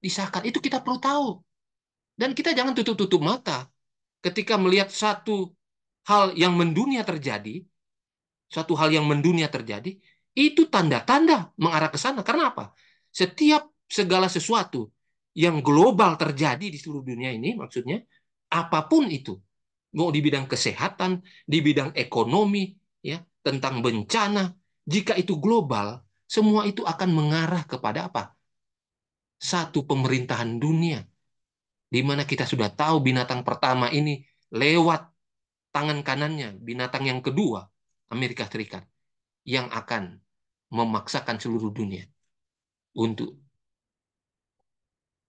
disahkan. Itu kita perlu tahu. Dan kita jangan tutup-tutup mata ketika melihat hal yang mendunia terjadi, satu hal yang mendunia terjadi, itu tanda-tanda mengarah ke sana. Karena apa? Setiap segala sesuatu yang global terjadi di seluruh dunia ini, maksudnya apapun itu, mau di bidang kesehatan, di bidang ekonomi, ya, tentang bencana, jika itu global, semua itu akan mengarah kepada apa? Satu pemerintahan dunia, di mana kita sudah tahu binatang pertama ini lewat tangan kanannya, binatang yang kedua, Amerika Serikat, yang akan memaksakan seluruh dunia untuk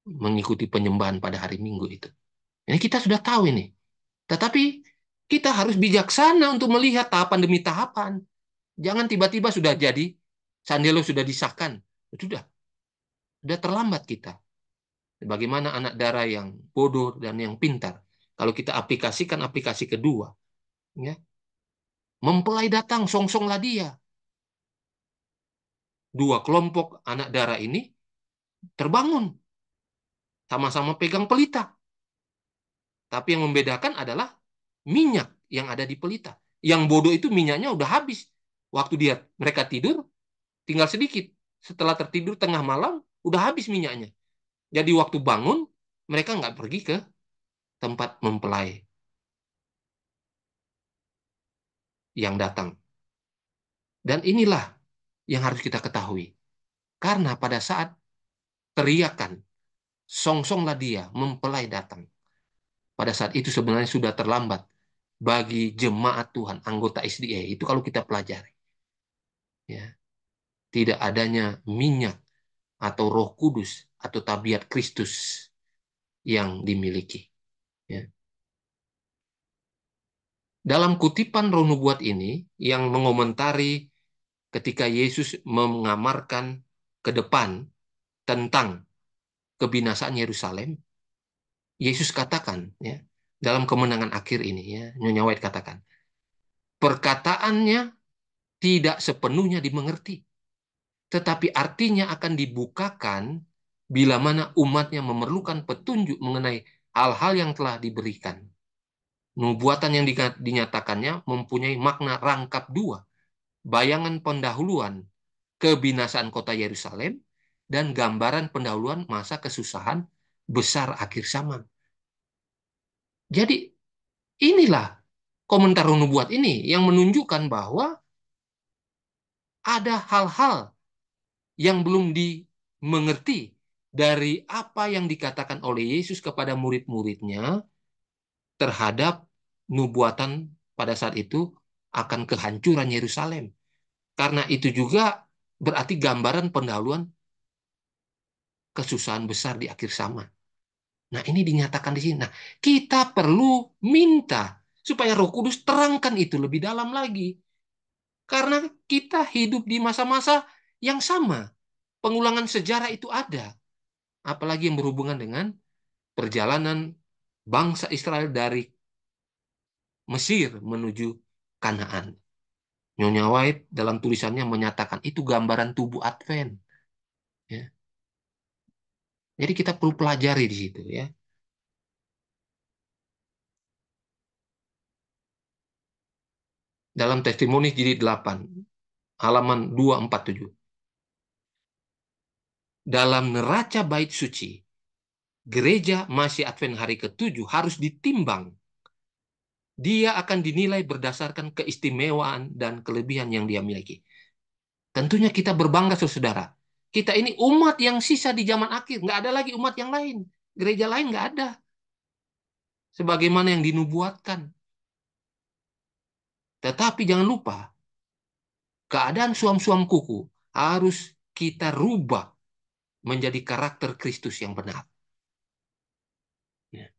mengikuti penyembahan pada hari Minggu itu. Ini kita sudah tahu ini. Tetapi kita harus bijaksana untuk melihat tahapan demi tahapan. Jangan tiba-tiba sudah jadi, Sandelo sudah disahkan. Sudah terlambat kita. Bagaimana anak darah yang bodoh dan yang pintar. Kalau kita aplikasikan aplikasi kedua, ya, mempelai datang, songsonglah dia. Dua kelompok anak darah ini terbangun, sama-sama pegang pelita. Tapi yang membedakan adalah minyak yang ada di pelita. Yang bodoh itu minyaknya udah habis. Waktu mereka tidur, tinggal sedikit. Setelah tertidur tengah malam, udah habis minyaknya. Jadi waktu bangun, mereka nggak pergi ke tempat mempelai yang datang. Dan inilah yang harus kita ketahui. Karena pada saat teriakan, songsonglah dia, mempelai datang. Pada saat itu sebenarnya sudah terlambat bagi jemaat Tuhan, anggota SDA. Itu kalau kita pelajari. Ya, tidak adanya minyak atau Roh Kudus atau tabiat Kristus yang dimiliki. Ya. Dalam kutipan Roh Nubuat ini yang mengomentari ketika Yesus mengamarkan ke depan tentang kebinasaan Yerusalem, Yesus katakan, ya, dalam kemenangan akhir ini, ya, Nyonya White katakan, perkataannya tidak sepenuhnya dimengerti, tetapi artinya akan dibukakan bila mana umatnya memerlukan petunjuk mengenai hal-hal yang telah diberikan. Nubuatan yang dinyatakannya mempunyai makna rangkap dua, bayangan pendahuluan kebinasaan kota Yerusalem dan gambaran pendahuluan masa kesusahan besar akhir zaman. Jadi inilah komentar nubuat ini yang menunjukkan bahwa ada hal-hal yang belum dimengerti dari apa yang dikatakan oleh Yesus kepada murid-muridnya terhadap nubuatan pada saat itu akan kehancuran Yerusalem. Karena itu juga berarti gambaran pendahuluan kesusahan besar di akhir zaman. Nah, ini dinyatakan di sini. Nah, kita perlu minta supaya Roh Kudus terangkan itu lebih dalam lagi. Karena kita hidup di masa-masa yang sama. Pengulangan sejarah itu ada. Apalagi yang berhubungan dengan perjalanan bangsa Israel dari Mesir menuju Kanaan. Nyonya White dalam tulisannya menyatakan itu gambaran tubuh Advent. Ya. Jadi kita perlu pelajari di situ, ya. Dalam testimoni jilid 8, halaman 247. Dalam neraca bait suci, gereja masih Advent hari ke-7 harus ditimbang. Dia akan dinilai berdasarkan keistimewaan dan kelebihan yang dia miliki. Tentunya kita berbangga, saudara. Kita ini umat yang sisa di zaman akhir. Nggak ada lagi umat yang lain. Gereja lain nggak ada. Sebagaimana yang dinubuatkan. Tetapi jangan lupa, keadaan suam-suam kuku harus kita rubah menjadi karakter Kristus yang benar. Ya.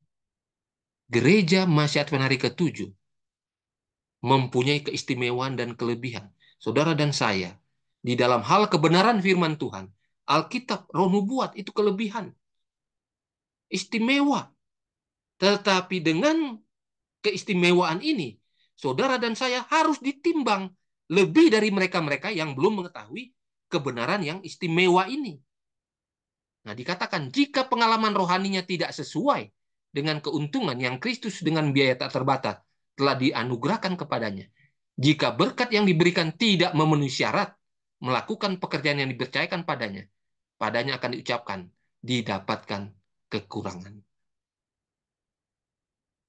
Gereja masih Advent hari ke-7 mempunyai keistimewaan dan kelebihan. Saudara dan saya, di dalam hal kebenaran firman Tuhan, Alkitab, Roh Nubuat itu kelebihan. Istimewa. Tetapi dengan keistimewaan ini, saudara dan saya harus ditimbang lebih dari mereka-mereka yang belum mengetahui kebenaran yang istimewa ini. Nah, dikatakan jika pengalaman rohaninya tidak sesuai dengan keuntungan yang Kristus dengan biaya tak terbatas telah dianugerahkan kepadanya, jika berkat yang diberikan tidak memenuhi syarat melakukan pekerjaan yang dipercayakan padanya, padanya akan diucapkan, didapatkan kekurangan.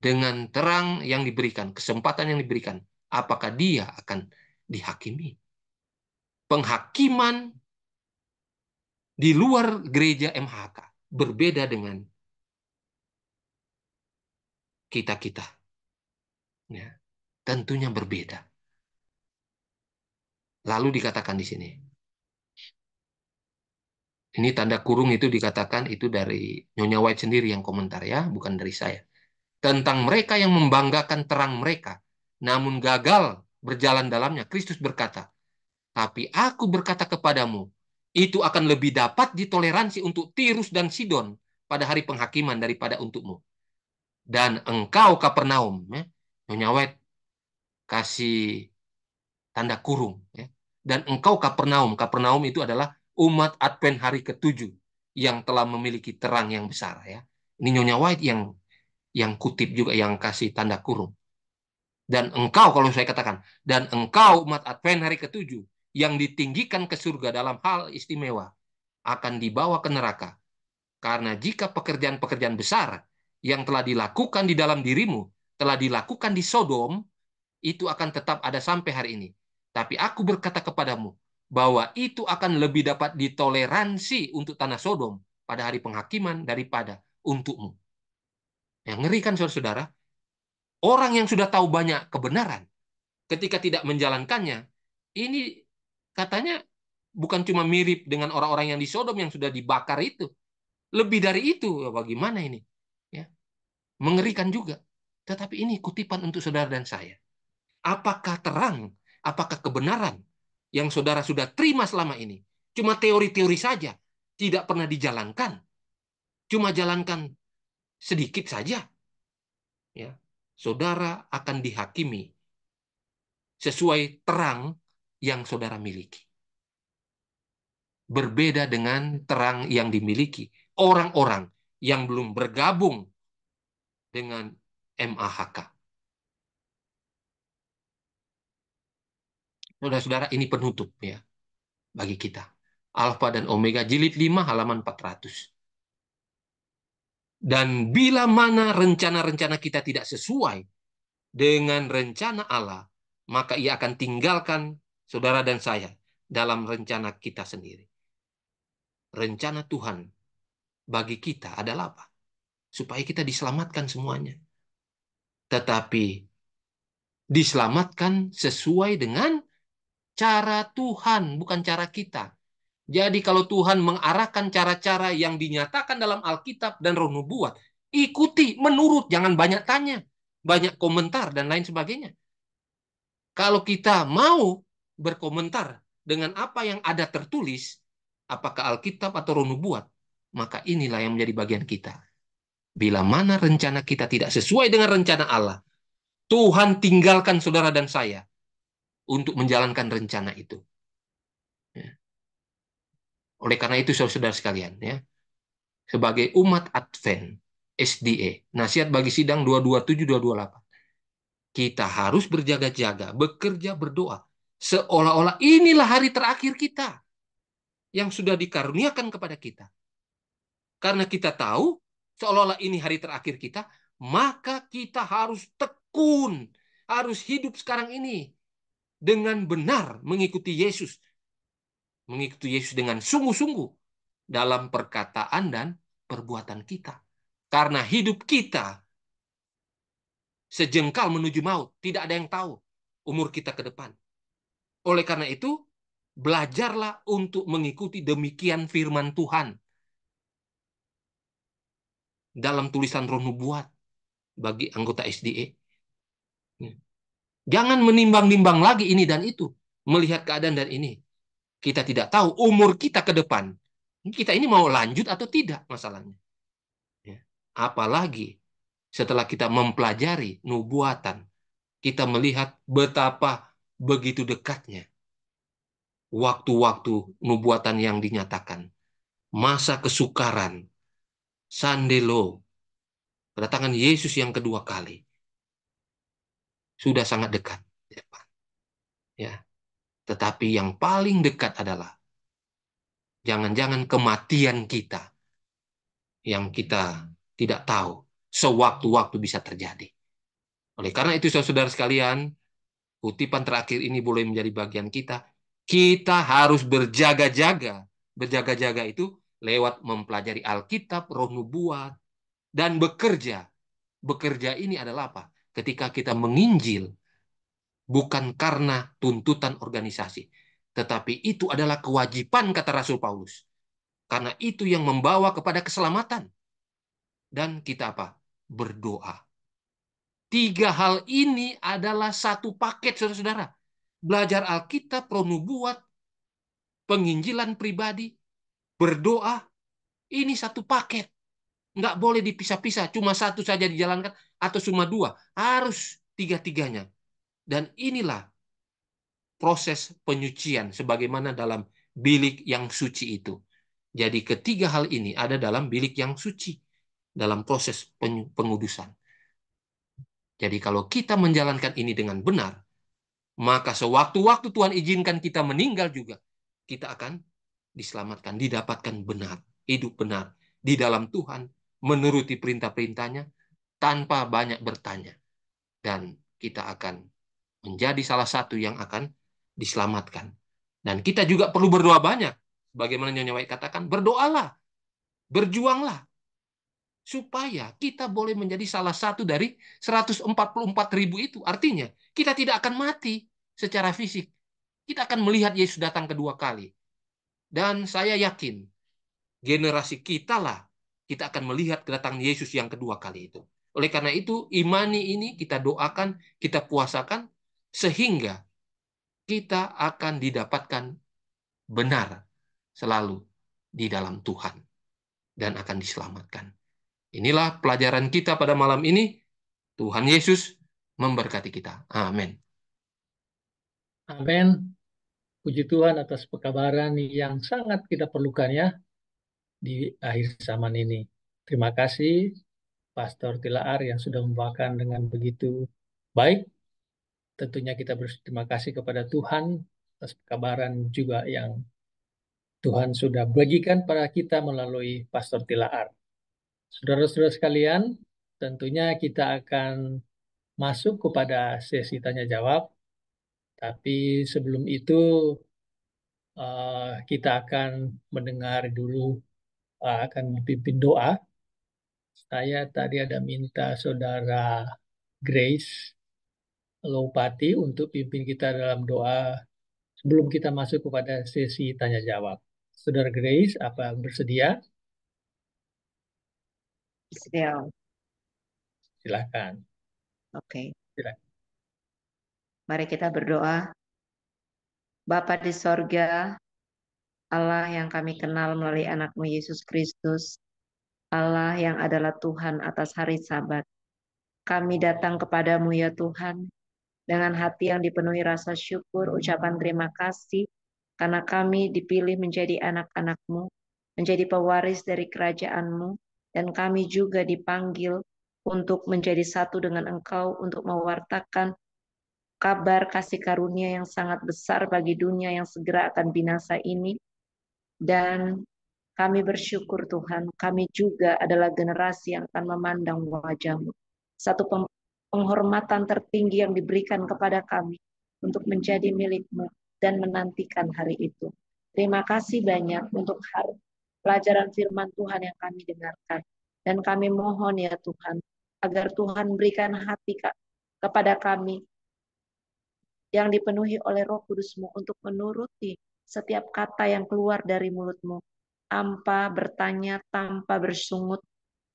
Dengan terang yang diberikan, kesempatan yang diberikan, apakah dia akan dihakimi? Penghakiman di luar gereja MHK berbeda dengan kita-kita. Ya, tentunya berbeda. Lalu dikatakan di sini, ini tanda kurung itu dikatakan itu dari Nyonya White sendiri yang komentar ya, bukan dari saya. Tentang mereka yang membanggakan terang mereka, namun gagal berjalan dalamnya, Kristus berkata, tapi aku berkata kepadamu, itu akan lebih dapat ditoleransi untuk Tirus dan Sidon pada hari penghakiman daripada untukmu. Dan engkau Kapernaum, ya, Nyonya White kasih tanda kurung. Ya. Dan engkau Kapernaum, Kapernaum itu adalah umat Advent hari ketujuh yang telah memiliki terang yang besar. Ya. Ini Nyonya White yang kutip juga, yang kasih tanda kurung. Dan engkau, kalau saya katakan, dan engkau umat Advent hari ketujuh yang ditinggikan ke surga dalam hal istimewa akan dibawa ke neraka. Karena jika pekerjaan-pekerjaan besar yang telah dilakukan di dalam dirimu telah dilakukan di Sodom, itu akan tetap ada sampai hari ini. Tapi aku berkata kepadamu bahwa itu akan lebih dapat ditoleransi untuk tanah Sodom pada hari penghakiman daripada untukmu. Yang ngeri kan saudara-saudara? Orang yang sudah tahu banyak kebenaran, ketika tidak menjalankannya, ini katanya bukan cuma mirip dengan orang-orang yang di Sodom yang sudah dibakar itu. Lebih dari itu, bagaimana ini? Ya, mengerikan juga. Tetapi ini kutipan untuk saudara dan saya. Apakah terang, apakah kebenaran yang saudara sudah terima selama ini cuma teori-teori saja, tidak pernah dijalankan, cuma jalankan sedikit saja, ya, saudara akan dihakimi sesuai terang yang saudara miliki. Berbeda dengan terang yang dimiliki orang-orang yang belum bergabung dengan MAHK. Saudara-saudara, ini penutup ya bagi kita. Alfa dan Omega jilid 5 halaman 400. Dan bila mana rencana-rencana kita tidak sesuai dengan rencana Allah, maka ia akan tinggalkan saudara dan saya dalam rencana kita sendiri. Rencana Tuhan bagi kita adalah apa? Supaya kita diselamatkan semuanya. Tetapi diselamatkan sesuai dengan cara Tuhan, bukan cara kita. Jadi kalau Tuhan mengarahkan cara-cara yang dinyatakan dalam Alkitab dan Roh Nubuat, ikuti, menurut, jangan banyak tanya, banyak komentar, dan lain sebagainya. Kalau kita mau berkomentar dengan apa yang ada tertulis, apakah Alkitab atau Roh Nubuat, maka inilah yang menjadi bagian kita. Bila mana rencana kita tidak sesuai dengan rencana Allah, Tuhan tinggalkan saudara dan saya untuk menjalankan rencana itu. Ya. Oleh karena itu, saudara-saudara sekalian, ya, sebagai umat Advent, SDA, Nasihat bagi Sidang 227-228, kita harus berjaga-jaga, bekerja, berdoa, seolah-olah inilah hari terakhir kita yang sudah dikaruniakan kepada kita. Karena kita tahu, seolah-olah ini hari terakhir kita, maka kita harus tekun, harus hidup sekarang ini dengan benar mengikuti Yesus. Mengikuti Yesus dengan sungguh-sungguh dalam perkataan dan perbuatan kita. Karena hidup kita sejengkal menuju maut, tidak ada yang tahu umur kita ke depan. Oleh karena itu, belajarlah untuk mengikuti demikian firman Tuhan dalam tulisan Roh Nubuat bagi anggota SDA. Jangan menimbang-nimbang lagi ini dan itu, melihat keadaan dan ini. Kita tidak tahu umur kita ke depan. Kita ini mau lanjut atau tidak masalahnya. Apalagi setelah kita mempelajari nubuatan, kita melihat betapa begitu dekatnya waktu-waktu nubuatan yang dinyatakan. Masa kesukaran, sandelo, kedatangan Yesus yang kedua kali, sudah sangat dekat. Ya. Tetapi yang paling dekat adalah Jangan-jangan kematian kita yang kita tidak tahu sewaktu-waktu bisa terjadi. Oleh karena itu, saudara sekalian, kutipan terakhir ini boleh menjadi bagian kita. Kita harus berjaga-jaga. Berjaga-jaga itu lewat mempelajari Alkitab, Roh Nubuat, dan bekerja. Bekerja ini adalah apa? Ketika kita menginjil, bukan karena tuntutan organisasi, tetapi itu adalah kewajiban, kata Rasul Paulus. Karena itu yang membawa kepada keselamatan. Dan kita apa? Berdoa. Tiga hal ini adalah satu paket, saudara-saudara. Belajar Alkitab, Roh Nubuat, penginjilan pribadi, berdoa, ini satu paket. Nggak boleh dipisah-pisah, cuma satu saja dijalankan, atau cuma dua. Harus tiga-tiganya. Dan inilah proses penyucian, sebagaimana dalam bilik yang suci itu. Jadi ketiga hal ini ada dalam bilik yang suci, dalam proses pengudusan. Jadi kalau kita menjalankan ini dengan benar, maka sewaktu-waktu Tuhan izinkan kita meninggal juga, kita akan diselamatkan, didapatkan benar, hidup benar di dalam Tuhan, menuruti perintah-perintahnya tanpa banyak bertanya. Dan kita akan menjadi salah satu yang akan diselamatkan. Dan kita juga perlu berdoa banyak. Bagaimana Nyonya White katakan, berdoalah, berjuanglah, supaya kita boleh menjadi salah satu dari 144.000 itu. Artinya, kita tidak akan mati secara fisik. Kita akan melihat Yesus datang kedua kali. Dan saya yakin, generasi kita lah, kita akan melihat kedatangan Yesus yang kedua kali itu. Oleh karena itu, imani ini kita doakan, kita puasakan, sehingga kita akan didapatkan benar selalu di dalam Tuhan dan akan diselamatkan. Inilah pelajaran kita pada malam ini. Tuhan Yesus memberkati kita. Amin.
Amin. Puji Tuhan atas pekabaran yang sangat kita perlukan ya di akhir zaman ini. Terima kasih Pastor Tilaar yang sudah membawakan dengan begitu baik. Tentunya kita berterima kasih kepada Tuhan atas pekabaran juga yang Tuhan sudah bagikan pada kita melalui Pastor Tilaar. Saudara-saudara sekalian, tentunya kita akan masuk kepada sesi tanya jawab. Tapi sebelum itu kita akan mendengar dulu, akan dipimpin doa. Saya tadi ada minta saudara Grace Lopati untuk pimpin kita dalam doa sebelum kita masuk kepada sesi tanya jawab. Saudara Grace, apa bersedia?
Siap.
Silakan.
Oke.
Silakan.
Mari kita berdoa. Bapa di sorga, Allah yang kami kenal melalui anakmu Yesus Kristus, Allah yang adalah Tuhan atas hari Sabat. Kami datang kepadamu ya Tuhan, dengan hati yang dipenuhi rasa syukur, ucapan terima kasih, karena kami dipilih menjadi anak-anakmu, menjadi pewaris dari kerajaanmu, dan kami juga dipanggil untuk menjadi satu dengan Engkau, untuk mewartakan kabar kasih karunia yang sangat besar bagi dunia yang segera akan binasa ini. Dan kami bersyukur Tuhan, kami juga adalah generasi yang akan memandang wajah-Mu. Satu penghormatan tertinggi yang diberikan kepada kami untuk menjadi milik-Mu dan menantikan hari itu. Terima kasih banyak untuk hari pelajaran firman Tuhan yang kami dengarkan. Dan kami mohon ya Tuhan, agar Tuhan berikan hati kepada kami yang dipenuhi oleh Roh Kudus-Mu untuk menuruti setiap kata yang keluar dari mulut-Mu, tanpa bertanya, tanpa bersungut,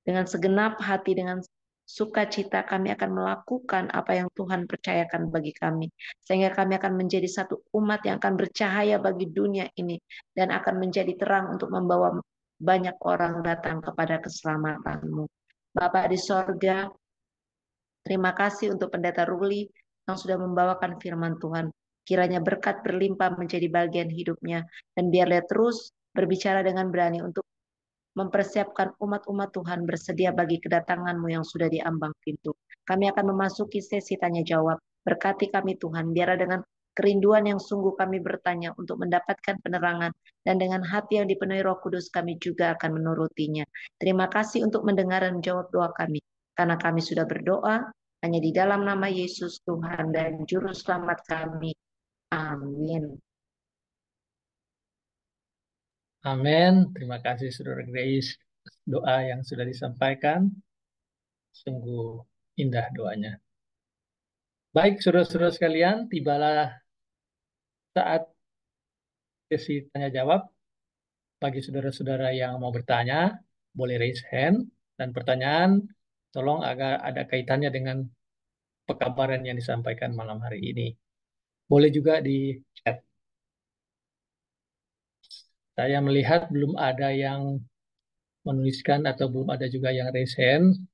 dengan segenap hati, dengan sukacita kami akan melakukan apa yang Tuhan percayakan bagi kami, sehingga kami akan menjadi satu umat yang akan bercahaya bagi dunia ini dan akan menjadi terang untuk membawa banyak orang datang kepada keselamatan-Mu. Bapa di sorga, terima kasih untuk Pendeta Ruli yang sudah membawakan firman Tuhan. Kiranya berkat berlimpah menjadi bagian hidupnya. Dan biarlah terus berbicara dengan berani untuk mempersiapkan umat-umat Tuhan bersedia bagi kedatangan-Mu yang sudah di ambang pintu. Kami akan memasuki sesi tanya jawab. Berkati kami Tuhan, biarlah dengan kerinduan yang sungguh kami bertanya untuk mendapatkan penerangan, dan dengan hati yang dipenuhi Roh Kudus kami juga akan menurutinya. Terima kasih untuk mendengar dan menjawab doa kami, karena kami sudah berdoa hanya di dalam nama Yesus Tuhan dan Juru Selamat kami. Amin.
Amin. Terima kasih Saudara Grace. Doa yang sudah disampaikan, sungguh indah doanya. Baik, saudara-saudara sekalian, tibalah saat sesi tanya jawab. Bagi saudara-saudara yang mau bertanya, boleh raise hand. Dan pertanyaan, tolong agak ada kaitannya dengan pekabaran yang disampaikan malam hari ini. Boleh juga di chat. Saya melihat belum ada yang menuliskan atau belum ada juga yang raise hand.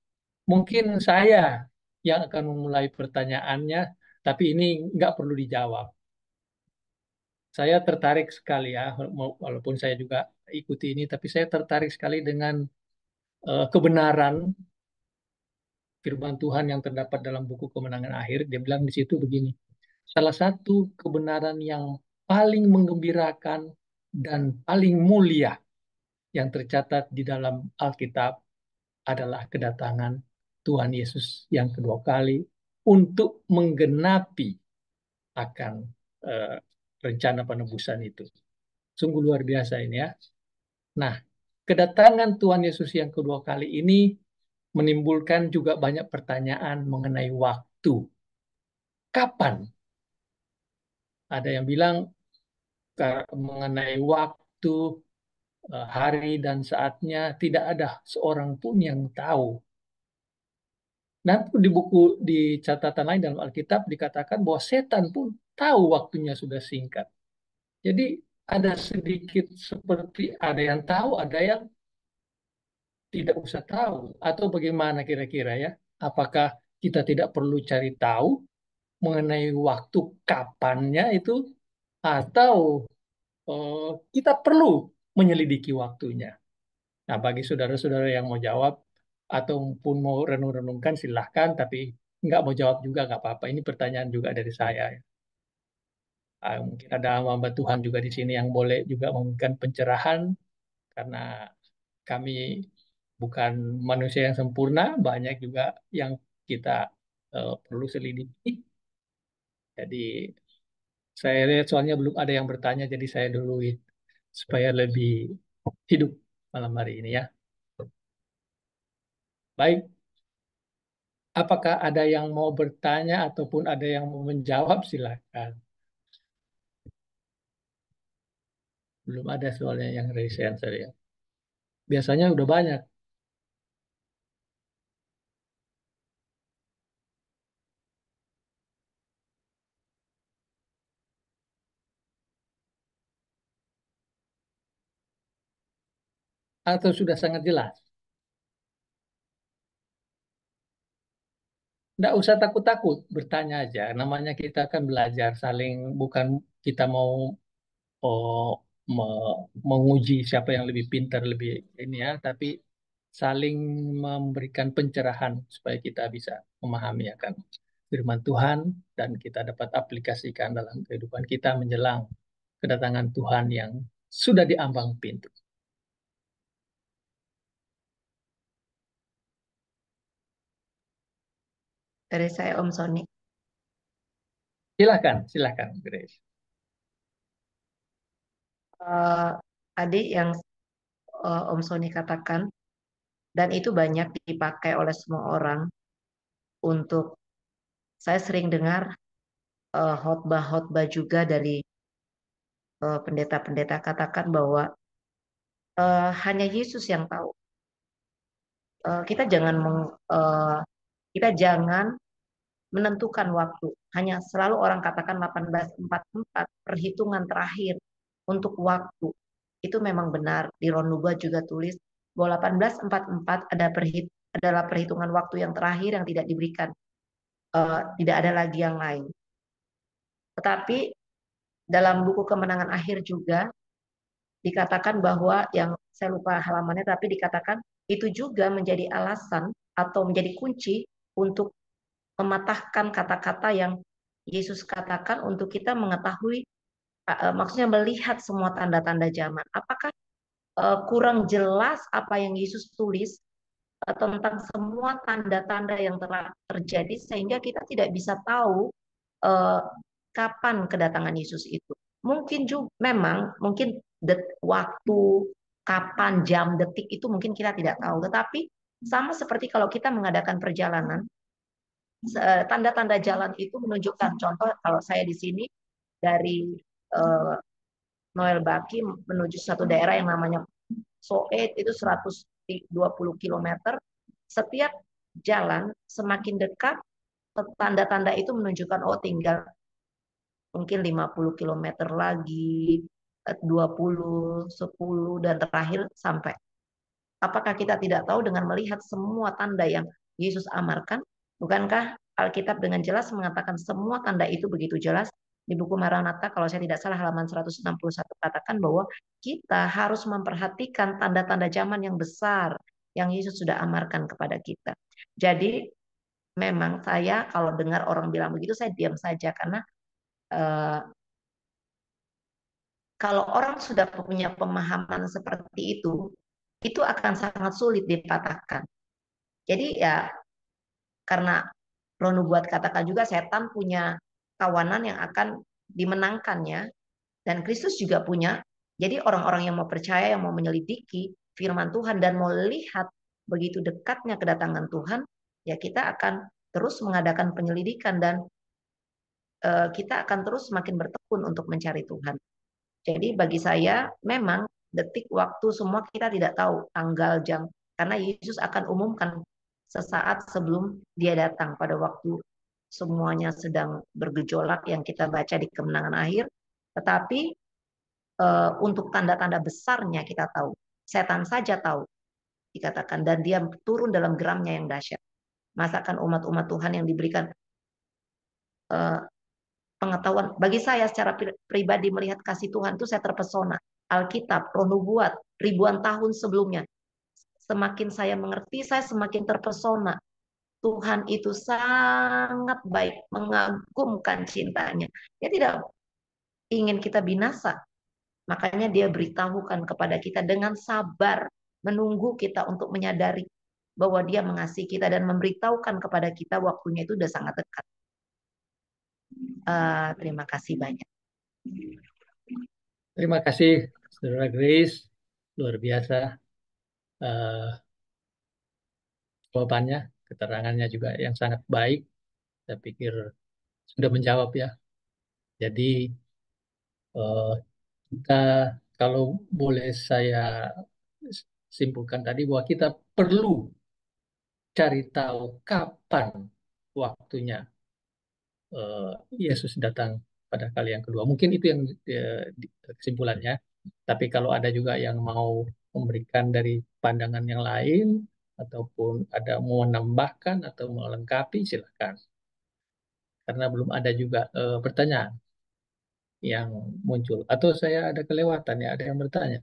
Mungkin saya yang akan memulai pertanyaannya, tapi ini nggak perlu dijawab. Saya tertarik sekali ya, walaupun saya juga ikuti ini, tapi saya tertarik sekali dengan kebenaran firman Tuhan yang terdapat dalam buku Kemenangan Akhir. Dia bilang di situ begini, salah satu kebenaran yang paling menggembirakan dan paling mulia yang tercatat di dalam Alkitab adalah kedatangan Tuhan Yesus yang kedua kali untuk menggenapi akan eh, rencana penebusan itu. Sungguh luar biasa ini ya. Nah, kedatangan Tuhan Yesus yang kedua kali ini menimbulkan juga banyak pertanyaan mengenai waktu. Kapan? Ada yang bilang mengenai waktu, hari dan saatnya tidak ada seorang pun yang tahu. Nah, di buku di catatan lain dalam Alkitab dikatakan bahwa setan pun tahu waktunya sudah singkat. Jadi ada sedikit seperti ada yang tahu, ada yang tidak usah tahu. Atau bagaimana kira-kira ya? Apakah kita tidak perlu cari tahu mengenai waktu kapannya itu, atau eh, kita perlu menyelidiki waktunya? Nah, bagi saudara-saudara yang mau jawab ataupun mau renung-renungkan silahkan, tapi nggak mau jawab juga nggak apa-apa. Ini pertanyaan juga dari saya. Mungkin ada hamba Tuhan juga di sini yang boleh juga memberikan pencerahan karena kami bukan manusia yang sempurna, banyak juga yang kita perlu selidiki. Jadi saya lihat soalnya belum ada yang bertanya, jadi saya duluin supaya lebih hidup malam hari ini ya. Baik, apakah ada yang mau bertanya ataupun ada yang mau menjawab silakan. Belum ada soalnya yang raise hand saya. Biasanya udah banyak. Atau sudah sangat jelas. Nggak usah takut-takut, bertanya aja. Namanya kita akan belajar, saling bukan kita mau oh, menguji siapa yang lebih pintar, lebih ini ya, tapi saling memberikan pencerahan supaya kita bisa memahami akan firman Tuhan dan kita dapat aplikasikan dalam kehidupan kita menjelang kedatangan Tuhan yang sudah di ambang pintu.
Dari saya Om Sony.
Silakan, silakan, Grace.
Eh, Adik yang Om Sony katakan, dan itu banyak dipakai oleh semua orang untuk, saya sering dengar khotbah-khotbah juga dari pendeta-pendeta katakan bahwa hanya Yesus yang tahu. Kita jangan kita jangan menentukan waktu. Hanya selalu orang katakan 1844 perhitungan terakhir untuk waktu. Itu memang benar. Di Ron Nubuat juga tulis bahwa 1844 adalah perhitungan waktu yang terakhir yang tidak diberikan. Tidak ada lagi yang lain. Tetapi dalam buku Kemenangan Akhir juga dikatakan bahwa, yang saya lupa halamannya, tapi dikatakan itu juga menjadi alasan atau menjadi kunci untuk mematahkan kata-kata yang Yesus katakan untuk kita mengetahui, maksudnya melihat semua tanda-tanda zaman. Apakah kurang jelas apa yang Yesus tulis tentang semua tanda-tanda yang telah terjadi sehingga kita tidak bisa tahu eh, kapan kedatangan Yesus itu. Mungkin juga memang mungkin waktu, kapan, jam, detik itu mungkin kita tidak tahu. Tetapi sama seperti kalau kita mengadakan perjalanan, tanda-tanda jalan itu menunjukkan, contoh kalau saya di sini dari eh, Noel Baki menuju satu daerah yang namanya Soet itu 120 kilometer. Setiap jalan semakin dekat, tanda-tanda itu menunjukkan oh tinggal mungkin 50 kilometer lagi, 20, 10 dan terakhir sampai. Apakah kita tidak tahu dengan melihat semua tanda yang Yesus amarkan? Bukankah Alkitab dengan jelas mengatakan semua tanda itu begitu jelas? Di buku Maranatha kalau saya tidak salah halaman 161 katakan bahwa kita harus memperhatikan tanda-tanda zaman yang besar yang Yesus sudah amarkan kepada kita. Jadi memang saya kalau dengar orang bilang begitu saya diam saja karena eh, kalau orang sudah punya pemahaman seperti itu akan sangat sulit dipatahkan. Jadi ya karena Roh Nubuat katakan juga setan punya kawanan yang akan dimenangkannya dan Kristus juga punya. Jadi orang-orang yang mau percaya, yang mau menyelidiki firman Tuhan dan mau lihat begitu dekatnya kedatangan Tuhan, ya kita akan terus mengadakan penyelidikan dan kita akan terus semakin bertekun untuk mencari Tuhan. Jadi bagi saya memang detik waktu semua kita tidak tahu tanggal jam karena Yesus akan umumkan sesaat sebelum dia datang pada waktu semuanya sedang bergejolak yang kita baca di kemenangan akhir. Tetapi untuk tanda-tanda besarnya kita tahu. Setan saja tahu dikatakan dan dia turun dalam geramnya yang dahsyat. Masakan umat-umat Tuhan yang diberikan eh, pengetahuan. Bagi saya secara pribadi melihat kasih Tuhan itu saya terpesona. Alkitab, Roh Nubuat, ribuan tahun sebelumnya. Semakin saya mengerti, saya semakin terpesona. Tuhan itu sangat baik, mengagumkan cintanya. Dia tidak ingin kita binasa. Makanya dia beritahukan kepada kita dengan sabar, menunggu kita untuk menyadari bahwa dia mengasihi kita dan memberitahukan kepada kita waktunya itu sudah sangat dekat. Terima kasih banyak.
Terima kasih, Saudara Grace. Luar biasa jawabannya, keterangannya juga yang sangat baik. Saya pikir sudah menjawab ya. Jadi eh, kita kalau boleh saya simpulkan tadi bahwa kita perlu cari tahu kapan waktunya eh, Yesus datang pada kali yang kedua. Mungkin itu yang kesimpulannya. Tapi kalau ada juga yang mau memberikan dari pandangan yang lain ataupun ada mau menambahkan atau melengkapi, silakan. Karena belum ada juga pertanyaan yang muncul. Atau saya ada kelewatan ya, ada yang bertanya.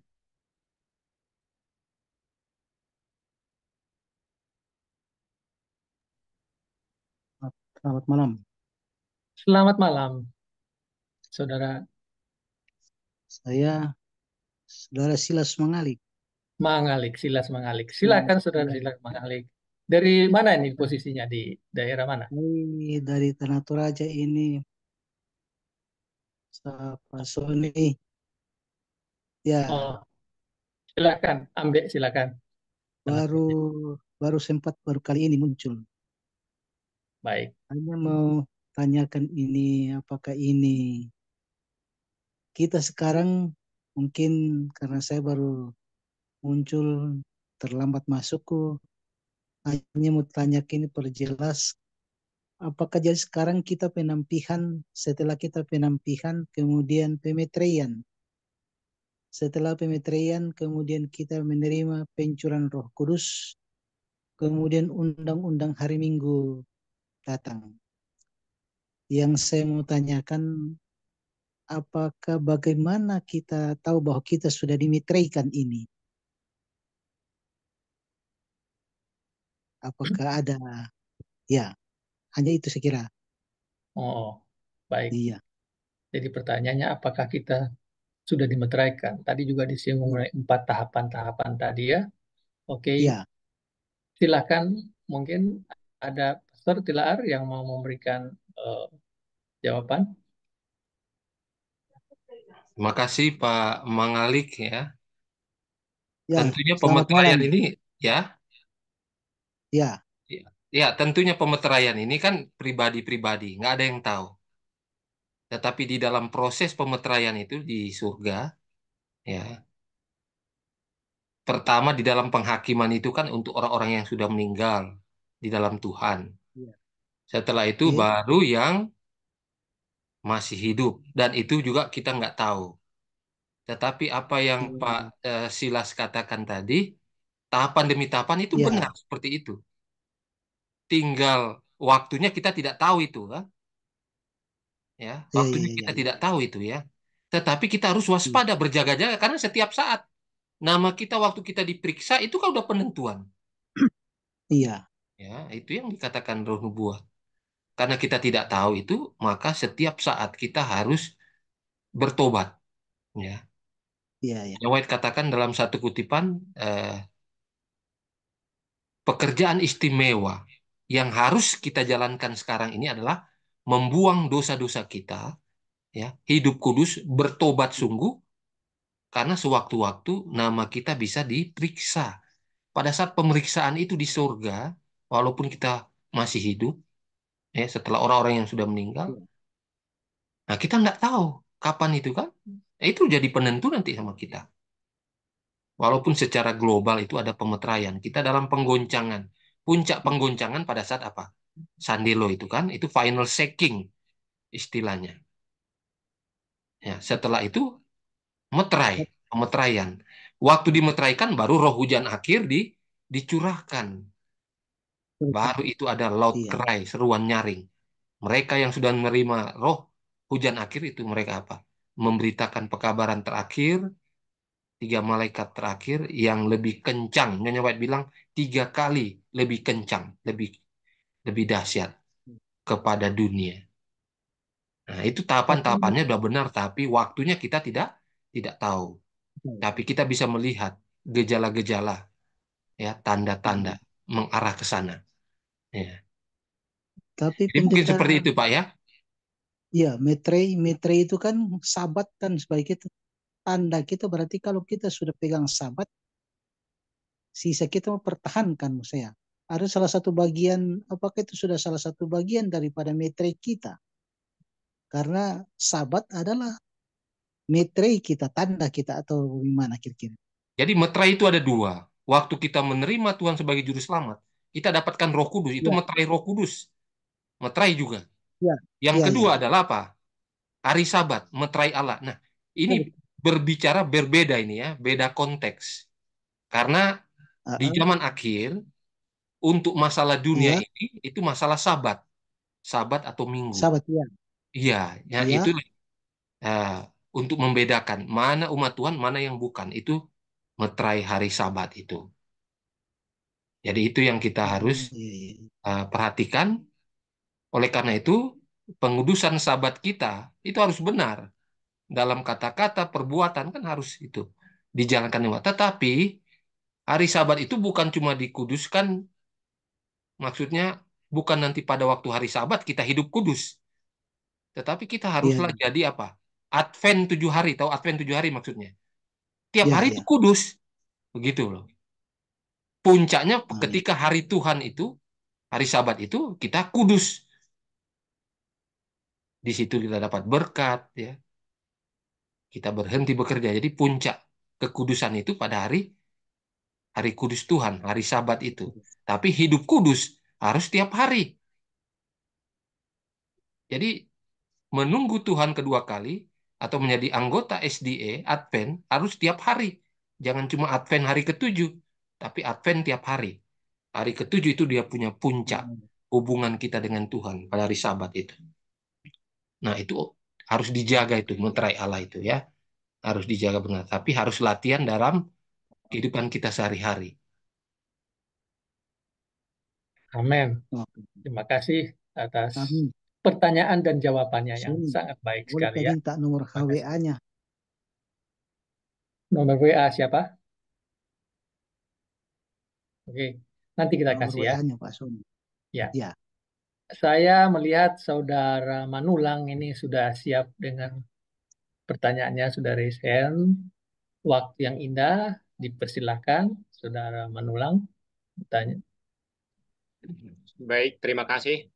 Selamat malam.
Selamat malam, Saudara
Saya Saudara Silas Mangalik.
Mangalik, Silas Mangalik.
Silas
Silakan Saudara
Mangalik.
Silas Mangalik. Dari mana ini posisinya, di daerah mana?
Dari Tanah Toraja ini, Pak Sony. Ya,
Oh, silakan, ambil silakan.
baru baru kali ini muncul.
Baik.
Hanya mau tanyakan ini, apakah ini kita sekarang mungkin karena saya baru muncul terlambat masukku, hanya mau tanyakan ini perjelas apakah jadi sekarang kita penampihan, setelah kita penampihan, kemudian pemetrian. Setelah pemetrian, kemudian kita menerima pencurahan Roh Kudus, kemudian undang-undang hari Minggu datang. Yang saya mau tanyakan, apakah bagaimana kita tahu bahwa kita sudah dimetraikan ini? Apakah ada? Ya, hanya itu saya kira.
Oh, Baik.
Iya,
Jadi pertanyaannya apakah kita sudah dimeteraikan? Tadi juga disinggung
iya,
mengenai 4 tahapan-tahapan tadi ya. Oke,
iya.
silakan mungkin ada Pastor Tilaar yang mau memberikan eh, jawaban.
Terima kasih Pak Mangalik ya.
Ya,
Tentunya
selamat malam.
pemeteraian ini ya,
Ya,
ya, ya, tentunya pemeteraian ini kan pribadi-pribadi, nggak ada yang tahu. Tetapi di dalam proses pemeteraian itu di surga, ya, pertama di dalam penghakiman itu kan untuk orang-orang yang sudah meninggal di dalam Tuhan.
iya.
Setelah itu
Oke,
baru yang masih hidup dan itu juga kita nggak tahu. Tetapi apa yang Pak
iya,
Silas katakan tadi, tahapan demi tahapan itu benar
iya,
seperti itu. Tinggal waktunya kita tidak tahu itu, kan? Ya,
iya,
waktunya
iya,
kita
iya,
tidak tahu itu ya. Tetapi kita harus
iya,
waspada, berjaga-jaga karena setiap saat nama kita waktu kita diperiksa itu kan udah penentuan.
iya,
Ya, itu yang dikatakan roh nubuat. Karena kita tidak tahu itu, maka setiap saat kita harus bertobat. Ya,
iya, iya,
White katakan dalam satu kutipan, pekerjaan istimewa yang harus kita jalankan sekarang ini adalah membuang dosa-dosa kita, ya, hidup kudus, bertobat sungguh, karena sewaktu-waktu nama kita bisa diperiksa. Pada saat pemeriksaan itu di surga, walaupun kita masih hidup, ya, setelah orang-orang yang sudah meninggal,
iya,
nah kita nggak tahu kapan itu kan. Itu jadi penentu nanti sama kita. Walaupun secara global itu ada pemeteraian, kita dalam penggoncangan. Puncak penggoncangan pada saat apa? Sandilo itu kan, itu final shaking istilahnya. Ya, setelah itu meterai, pemeteraian. Waktu dimeteraikan baru roh hujan akhir dicurahkan. Baru itu ada loud
iya,
cry, seruan nyaring. Mereka yang sudah menerima roh hujan akhir itu mereka apa? Memberitakan pekabaran terakhir, 3 malaikat terakhir yang lebih kencang. Nyonya White bilang 3 kali lebih kencang, lebih lebih dahsyat kepada dunia. Nah, itu
tapi
tahapan-tahapannya sudah benar, tapi waktunya kita tidak tidak tahu. Tapi kita bisa melihat gejala-gejala, ya, tanda-tanda
iya.
mengarah ke sana. Ya.
Tapi
Jadi mungkin
pendeta,
seperti itu, Pak ya.
ya metre itu kan sabat kan sebagai itu tanda kita, berarti kalau kita sudah pegang sabat, sisa kita mempertahankan saya. Ada salah satu bagian, apakah itu sudah salah satu bagian daripada metre kita? Karena sabat adalah metre kita, tanda kita atau gimana kira-kira?
Jadi meterai itu ada 2. Waktu kita menerima Tuhan sebagai juru selamat, kita dapatkan Roh Kudus. Itu
Ya,
meterai Roh Kudus. Meterai juga.
ya,
Yang
ya, ya,
kedua
ya.
adalah apa? Hari Sabat, meterai Allah. Nah, ini berbicara berbeda ini ya, beda konteks. Karena di
Ah,
zaman akhir, untuk masalah dunia
iya,
ini, itu masalah Sabat. Sabat atau Minggu.
sabat ya,
Iya, ya itu
iya,
eh, untuk membedakan mana umat Tuhan, mana yang bukan. Itu meterai hari Sabat itu. Jadi itu yang kita harus
iya, iya.
perhatikan. Oleh karena itu, pengudusan Sabat kita itu harus benar. Dalam kata-kata, perbuatan kan harus itu dijalankan dengan. Tetapi hari Sabat itu bukan cuma dikuduskan, maksudnya bukan nanti pada waktu hari Sabat kita hidup kudus. Tetapi kita
Iya,
haruslah jadi apa? Advent 7 hari, tahu Advent 7 hari maksudnya? Tiap
iya,
hari itu
iya.
kudus, begitu loh. Puncaknya
Ah, iya.
ketika hari Tuhan itu, hari Sabat itu kita kudus. Di situ kita dapat berkat, ya. Kita berhenti bekerja. Jadi puncak kekudusan itu pada hari hari kudus Tuhan, hari Sabat itu. Tapi hidup kudus harus tiap hari. Jadi menunggu Tuhan kedua kali atau menjadi anggota SDA Advent harus tiap hari. Jangan cuma Advent hari ke-7, tapi Advent tiap hari. Hari ke-7 itu dia punya puncak hubungan kita dengan Tuhan pada hari Sabat itu. Nah, itu harus dijaga itu meterai Allah itu ya. Harus dijaga benar, tapi harus latihan dalam kehidupan kita sehari-hari.
Amin.
Oke.
Terima kasih atas
Amin.
pertanyaan dan jawabannya yang
Sun,
sangat baik
boleh
sekali
kau
ya.
minta nomor
Terima kasih.
HWA-nya?
Nomor WA siapa? Oke, nanti kita
Nomor
kasih ya.
WA-nya Pak Sun.
Ya,
Ya,
saya melihat saudara Manulang ini sudah siap dengan pertanyaannya, sudah raise hand. Waktu yang indah, dipersilahkan saudara Manulang bertanya.
Baik, terima kasih.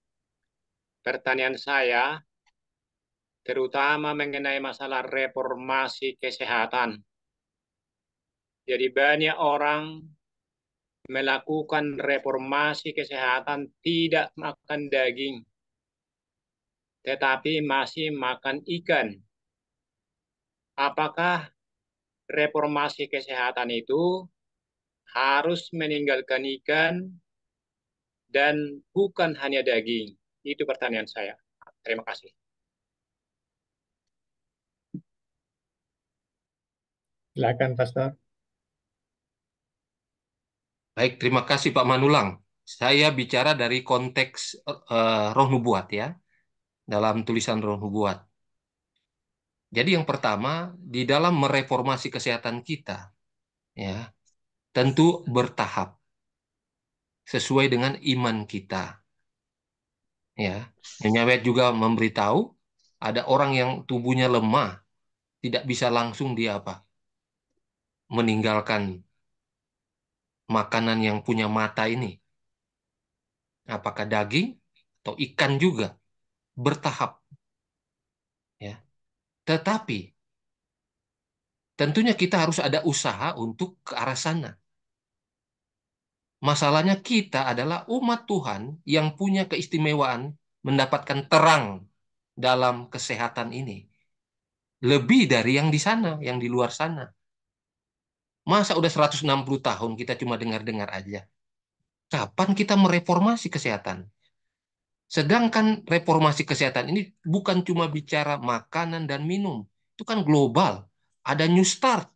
Pertanyaan saya terutama mengenai masalah reformasi kesehatan. Jadi banyak orang melakukan reformasi kesehatan tidak makan daging, tetapi masih makan ikan. Apakah reformasi kesehatan itu harus meninggalkan ikan dan bukan hanya daging? Itu pertanyaan saya. Terima kasih.
Silakan, Pastor.
Baik, terima kasih Pak Manulang. Saya bicara dari konteks Roh Nubuat ya, dalam tulisan Roh Nubuat. Jadi yang pertama, di dalam mereformasi kesehatan kita, ya, tentu bertahap sesuai dengan iman kita. Ya, Nyonya Wet juga memberitahu ada orang yang tubuhnya lemah, tidak bisa langsung dia apa? Meninggalkan makanan yang punya mata ini. Apakah daging atau ikan juga bertahap, ya. Tetapi tentunya kita harus ada usaha untuk ke arah sana. Masalahnya kita adalah umat Tuhan yang punya keistimewaan mendapatkan terang dalam kesehatan ini. Lebih dari yang di sana, yang di luar sana. Masa udah 160 tahun kita cuma dengar-dengar aja. Kapan kita mereformasi kesehatan? Sedangkan reformasi kesehatan ini bukan cuma bicara makanan dan minum. Itu kan global. Ada New Start.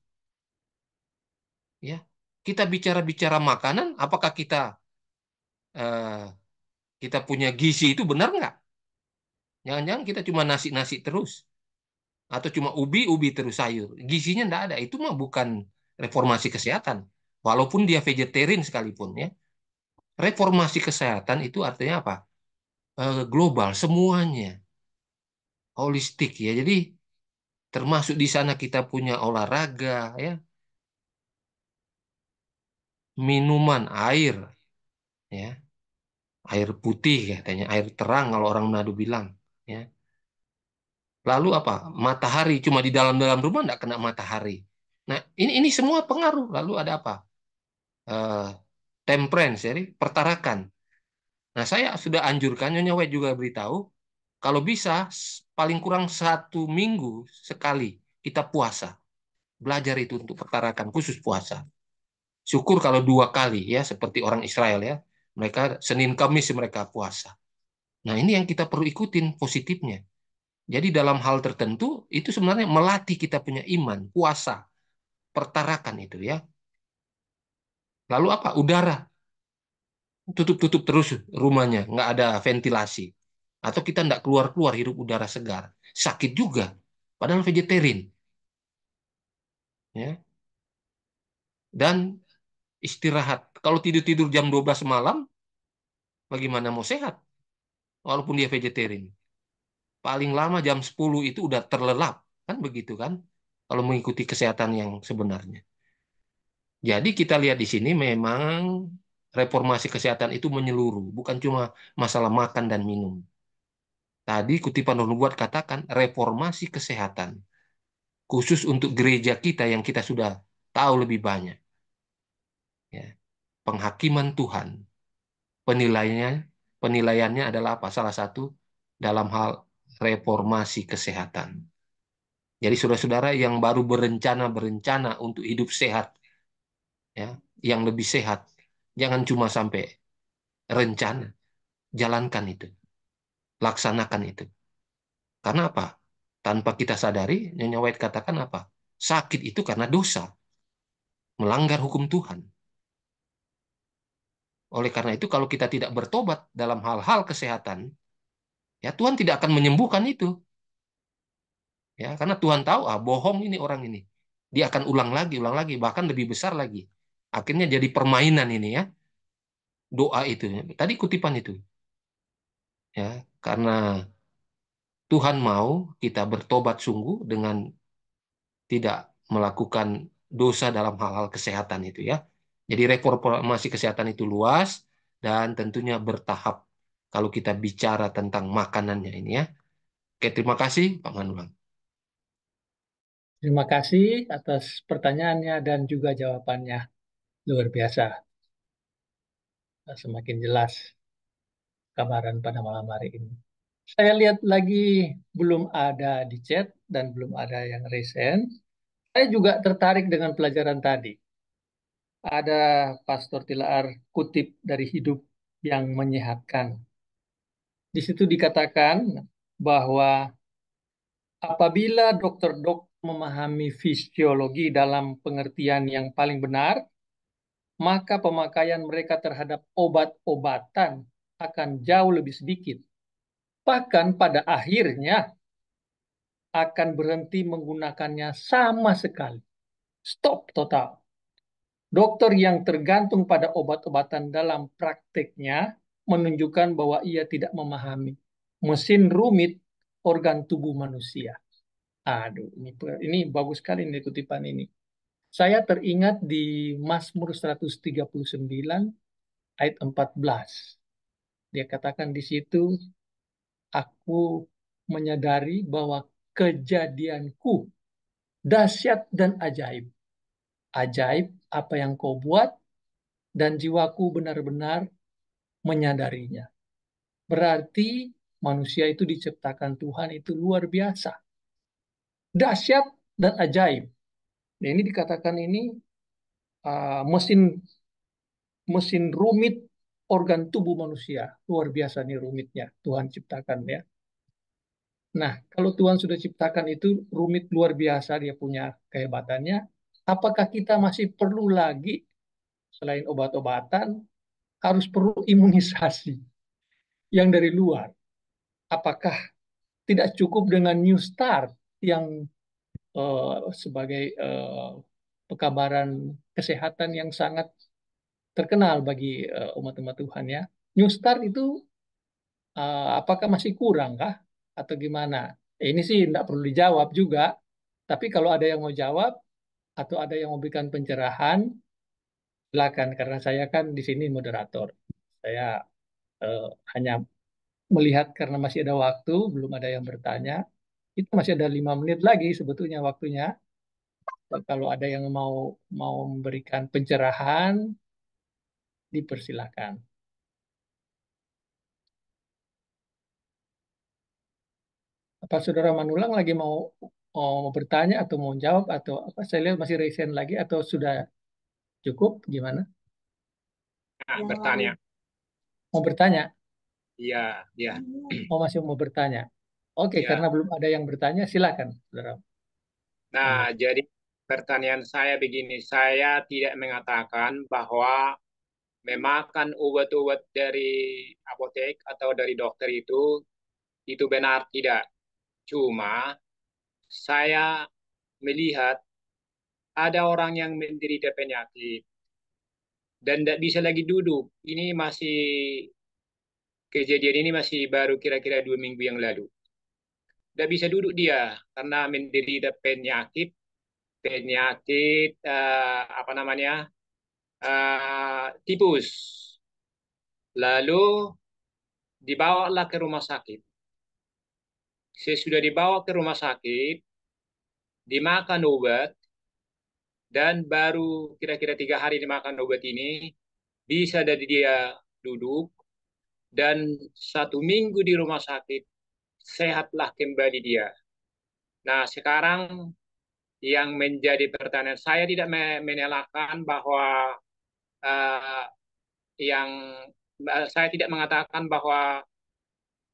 Ya. Kita bicara-bicara makanan, apakah eh, kita punya gizi itu benar nggak? Jangan-jangan kita cuma nasi-nasi terus. Atau cuma ubi-ubi terus sayur. Gizinya nggak ada. Itu mah bukan reformasi kesehatan. Walaupun dia vegetarian sekalipun ya. Reformasi kesehatan itu artinya apa? Global, semuanya. Holistik ya. Jadi termasuk di sana kita punya olahraga ya. Minuman, air ya. Air putih katanya, air terang kalau orang Manado bilang ya. Lalu apa? Matahari cuma di dalam-dalam rumah nggak kena matahari. Nah, ini semua pengaruh. Lalu ada apa? Eh, Temperance, jadi pertarakan. Nah, saya sudah anjurkan, Nyonya White juga beritahu, kalau bisa paling kurang 1 minggu sekali kita puasa. Belajar itu untuk pertarakan, khusus puasa. Syukur kalau 2 kali ya, seperti orang Israel ya. Mereka Senin Kamis mereka puasa. Nah, ini yang kita perlu ikutin positifnya. Jadi dalam hal tertentu itu sebenarnya melatih kita punya iman, puasa, pertarakan itu ya. Lalu apa? Udara. Tutup-tutup terus rumahnya, nggak ada ventilasi. Atau kita nggak keluar-keluar hirup udara segar. Sakit juga. Padahal vegetarian. Ya. Dan istirahat. Kalau tidur-tidur jam 12 malam, bagaimana mau sehat? Walaupun dia vegetarian. Paling lama jam 10 itu udah terlelap. Kan begitu kan? Kalau mengikuti kesehatan yang sebenarnya. Jadi kita lihat di sini memang reformasi kesehatan itu menyeluruh, bukan cuma masalah makan dan minum. Tadi kutipan Nubuat katakan reformasi kesehatan, khusus untuk gereja kita yang kita sudah tahu lebih banyak. Ya. Penghakiman Tuhan, penilaiannya, penilaiannya adalah apa? Salah satu dalam hal reformasi kesehatan. Jadi saudara-saudara yang baru berencana untuk hidup sehat, ya, yang lebih sehat, jangan cuma sampai rencana, jalankan itu, laksanakan itu. Karena apa? Tanpa kita sadari, Nyonya White katakan apa? Sakit itu karena dosa, melanggar hukum Tuhan. Oleh karena itu, kalau kita tidak bertobat dalam hal-hal kesehatan, Ya, Tuhan tidak akan menyembuhkan itu. Ya, karena Tuhan tahu, bohong ini orang ini. Dia akan ulang lagi, bahkan lebih besar lagi. Akhirnya jadi permainan ini ya, doa itu. Tadi kutipan itu. Ya, karena Tuhan mau kita bertobat sungguh dengan tidak melakukan dosa dalam hal-hal kesehatan itu ya. Jadi reformasi kesehatan itu luas dan tentunya bertahap kalau kita bicara tentang makanannya ini ya. Oke, terima kasih Pak Manulang.
Terima kasih atas pertanyaannya dan juga jawabannya. Luar biasa. Semakin jelas kabaran pada malam hari ini. Saya lihat lagi belum ada di chat dan belum ada yang resen. Saya juga tertarik dengan pelajaran tadi. Ada Pastor Tilaar kutip dari Hidup yang Menyehatkan. Di situ dikatakan bahwa apabila dokter-dokter memahami fisiologi dalam pengertian yang paling benar, maka pemakaian mereka terhadap obat-obatan akan jauh lebih sedikit. Bahkan pada akhirnya akan berhenti menggunakannya sama sekali. Stop total. Dokter yang tergantung pada obat-obatan dalam prakteknya menunjukkan bahwa ia tidak memahami mesin rumit organ tubuh manusia. Aduh, ini bagus sekali nih kutipan ini. Saya teringat di Mazmur 139 ayat 14. Dia katakan di situ, aku menyadari bahwa kejadianku dahsyat dan ajaib. Ajaib apa yang kau buat dan jiwaku benar-benar menyadarinya. Berarti manusia itu diciptakan Tuhan itu luar biasa. Dahsyat dan ajaib. Nah, ini dikatakan ini mesin mesin rumit organ tubuh manusia. Luar biasa nih rumitnya Tuhan ciptakan ya. Nah, kalau Tuhan sudah ciptakan itu rumit luar biasa dia punya kehebatannya, apakah kita masih perlu lagi selain obat-obatan harus perlu imunisasi yang dari luar? Apakah tidak cukup dengan New Start yang sebagai pekabaran kesehatan yang sangat terkenal bagi umat-umat Tuhan ya? New Start itu apakah masih kurang kah atau gimana? Ini sih tidak perlu dijawab juga. Tapi kalau ada yang mau jawab atau ada yang mau berikan pencerahan, silakan. Karena saya kan di sini moderator. Saya eh, hanya melihat karena masih ada waktu, belum ada yang bertanya. Itu masih ada 5 menit lagi sebetulnya waktunya. Kalau ada yang mau mau memberikan pencerahan, dipersilakan. Apa Saudara Manulang lagi mau bertanya atau mau jawab atau apa? Saya lihat masih resen lagi atau sudah cukup? Gimana?
Nah, bertanya.
Mau bertanya?
Iya, iya,
Oh masih mau bertanya? Oke,
iya.
karena belum ada yang bertanya, silakan, Saudara.
Nah, jadi pertanyaan saya begini, saya tidak mengatakan bahwa memakan obat-obat dari apotek atau dari dokter itu benar tidak. Cuma saya melihat ada orang yang menderita penyakit dan tidak bisa lagi duduk. Ini masih kejadian ini masih baru kira-kira 2 minggu yang lalu. Tidak bisa duduk dia karena menderita penyakit penyakit apa namanya tipus. Lalu dibawalah ke rumah sakit. Sesudah dibawa ke rumah sakit, dimakan obat, dan baru kira-kira 3 hari dimakan obat ini, bisa dari dia duduk, dan 1 minggu di rumah sakit, sehatlah kembali dia. Nah, sekarang yang menjadi pertanyaan, saya tidak menyalahkan bahwa uh, yang saya tidak mengatakan bahwa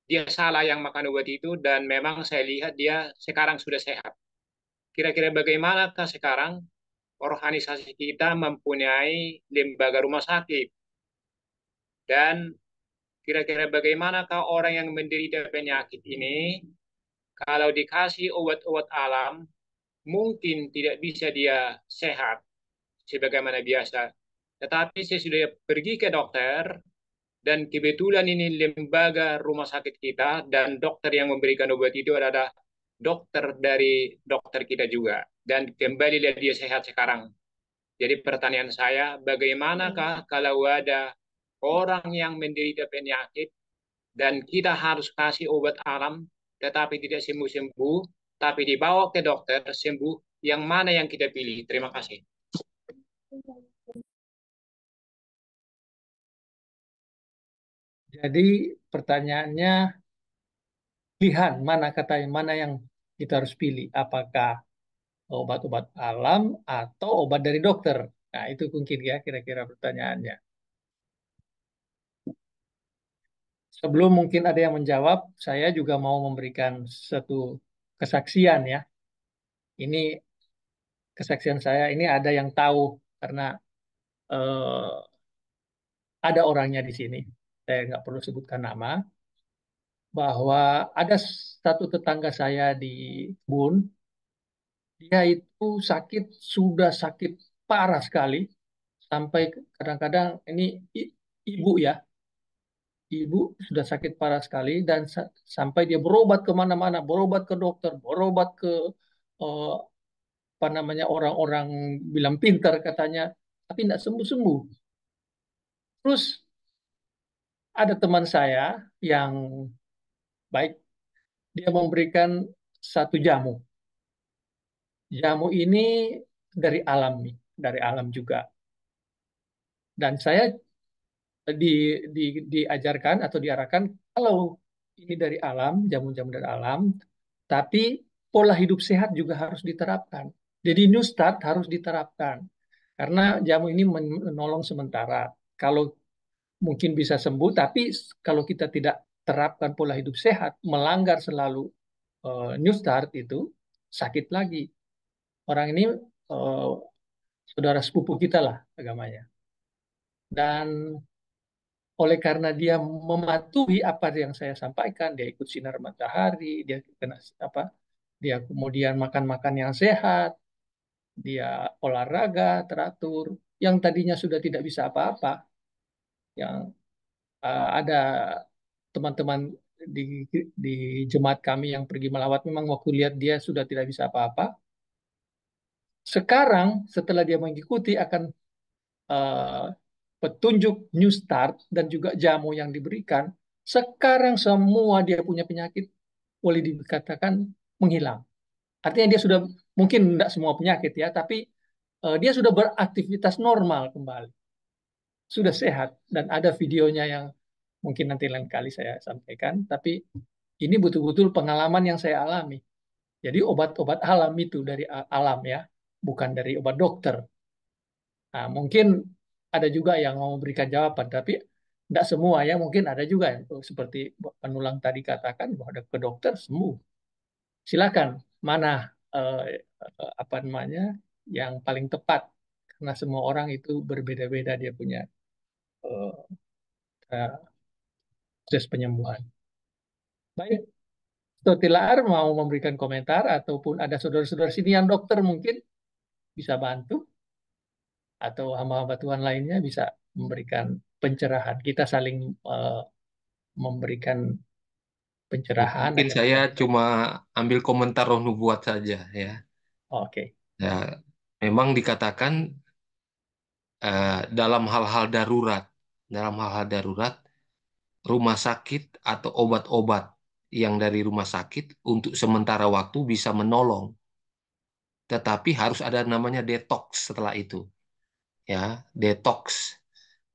dia salah yang makan obat itu dan memang saya lihat dia sekarang sudah sehat. Kira-kira bagaimanakah sekarang organisasi kita mempunyai lembaga rumah sakit dan kira-kira bagaimanakah orang yang menderita penyakit ini kalau dikasih obat-obat alam mungkin tidak bisa dia sehat sebagaimana biasa. Tetapi saya sudah pergi ke dokter dan kebetulan ini lembaga rumah sakit kita dan dokter yang memberikan obat itu adalah dokter dari dokter kita juga. Dan kembali dia sehat sekarang. Jadi pertanyaan saya, bagaimanakah kalau ada orang yang menderita penyakit dan kita harus kasih obat alam tetapi tidak sembuh-sembuh, tapi dibawa ke dokter sembuh, yang mana yang kita pilih? Terima kasih.
Jadi pertanyaannya pilihan mana kata yang mana yang kita harus pilih? Apakah obat-obat alam atau obat dari dokter? Nah, itu mungkin ya kira-kira pertanyaannya. Sebelum mungkin ada yang menjawab, saya juga mau memberikan satu kesaksian ya. Ini kesaksian saya, ini ada yang tahu karena ada orangnya di sini. Saya nggak perlu sebutkan nama, bahwa ada satu tetangga saya di Bun, dia itu sakit, sudah sakit parah sekali, sampai kadang-kadang ini ibu ya, ibu sudah sakit parah sekali dan sampai dia berobat kemana-mana, berobat ke dokter, berobat ke eh, apa namanya orang-orang bilang pintar katanya, tapi tidak sembuh-sembuh. Terus ada teman saya yang baik, dia memberikan satu jamu. Jamu ini dari alam nih, dari alam juga. Dan saya di, di, diajarkan atau diarahkan kalau ini dari alam, jamu-jamu dari alam, tapi pola hidup sehat juga harus diterapkan. Jadi new start harus diterapkan. Karena jamu ini menolong sementara. Kalau mungkin bisa sembuh, tapi kalau kita tidak terapkan pola hidup sehat, melanggar selalu new start itu sakit lagi. Orang ini eh, saudara sepupu kita lah agamanya. Dan oleh karena dia mematuhi apa yang saya sampaikan, dia ikut sinar matahari, dia kena apa, dia kemudian makan-makan yang sehat, dia olahraga teratur, yang tadinya sudah tidak bisa apa-apa, yang ada teman-teman di di jemaat kami yang pergi melawat memang waktu lihat dia sudah tidak bisa apa-apa. Sekarang setelah dia mengikuti akan eh, petunjuk New Start dan juga jamu yang diberikan, sekarang semua dia punya penyakit boleh dikatakan menghilang. Artinya dia sudah mungkin tidak semua penyakit ya, tapi dia sudah beraktivitas normal kembali, sudah sehat dan ada videonya yang mungkin nanti lain kali saya sampaikan. Tapi ini betul-betul pengalaman yang saya alami. Jadi obat-obat alam itu dari alam ya, bukan dari obat dokter. Nah, mungkin ada juga yang mau memberikan jawaban, tapi tidak semua ya. Mungkin ada juga yang seperti penulang tadi katakan bahwa ada ke dokter sembuh. Silakan mana eh, apa namanya yang paling tepat karena semua orang itu berbeda-beda dia punya eh, proses penyembuhan. Baik, Dr. Tilaar mau memberikan komentar ataupun ada saudara-saudara sini yang dokter mungkin bisa bantu atau hamba-hamba Tuhan lainnya bisa memberikan pencerahan. Kita saling eh, memberikan
Ya,
pencerahan
mungkin
agar
saya
kita bisa.
cuma ambil komentar roh nubuat saja ya.
Oke.
Ya, memang dikatakan dalam hal-hal darurat, rumah sakit atau obat-obat yang dari rumah sakit untuk sementara waktu bisa menolong, tetapi harus ada namanya detox setelah itu, ya, detox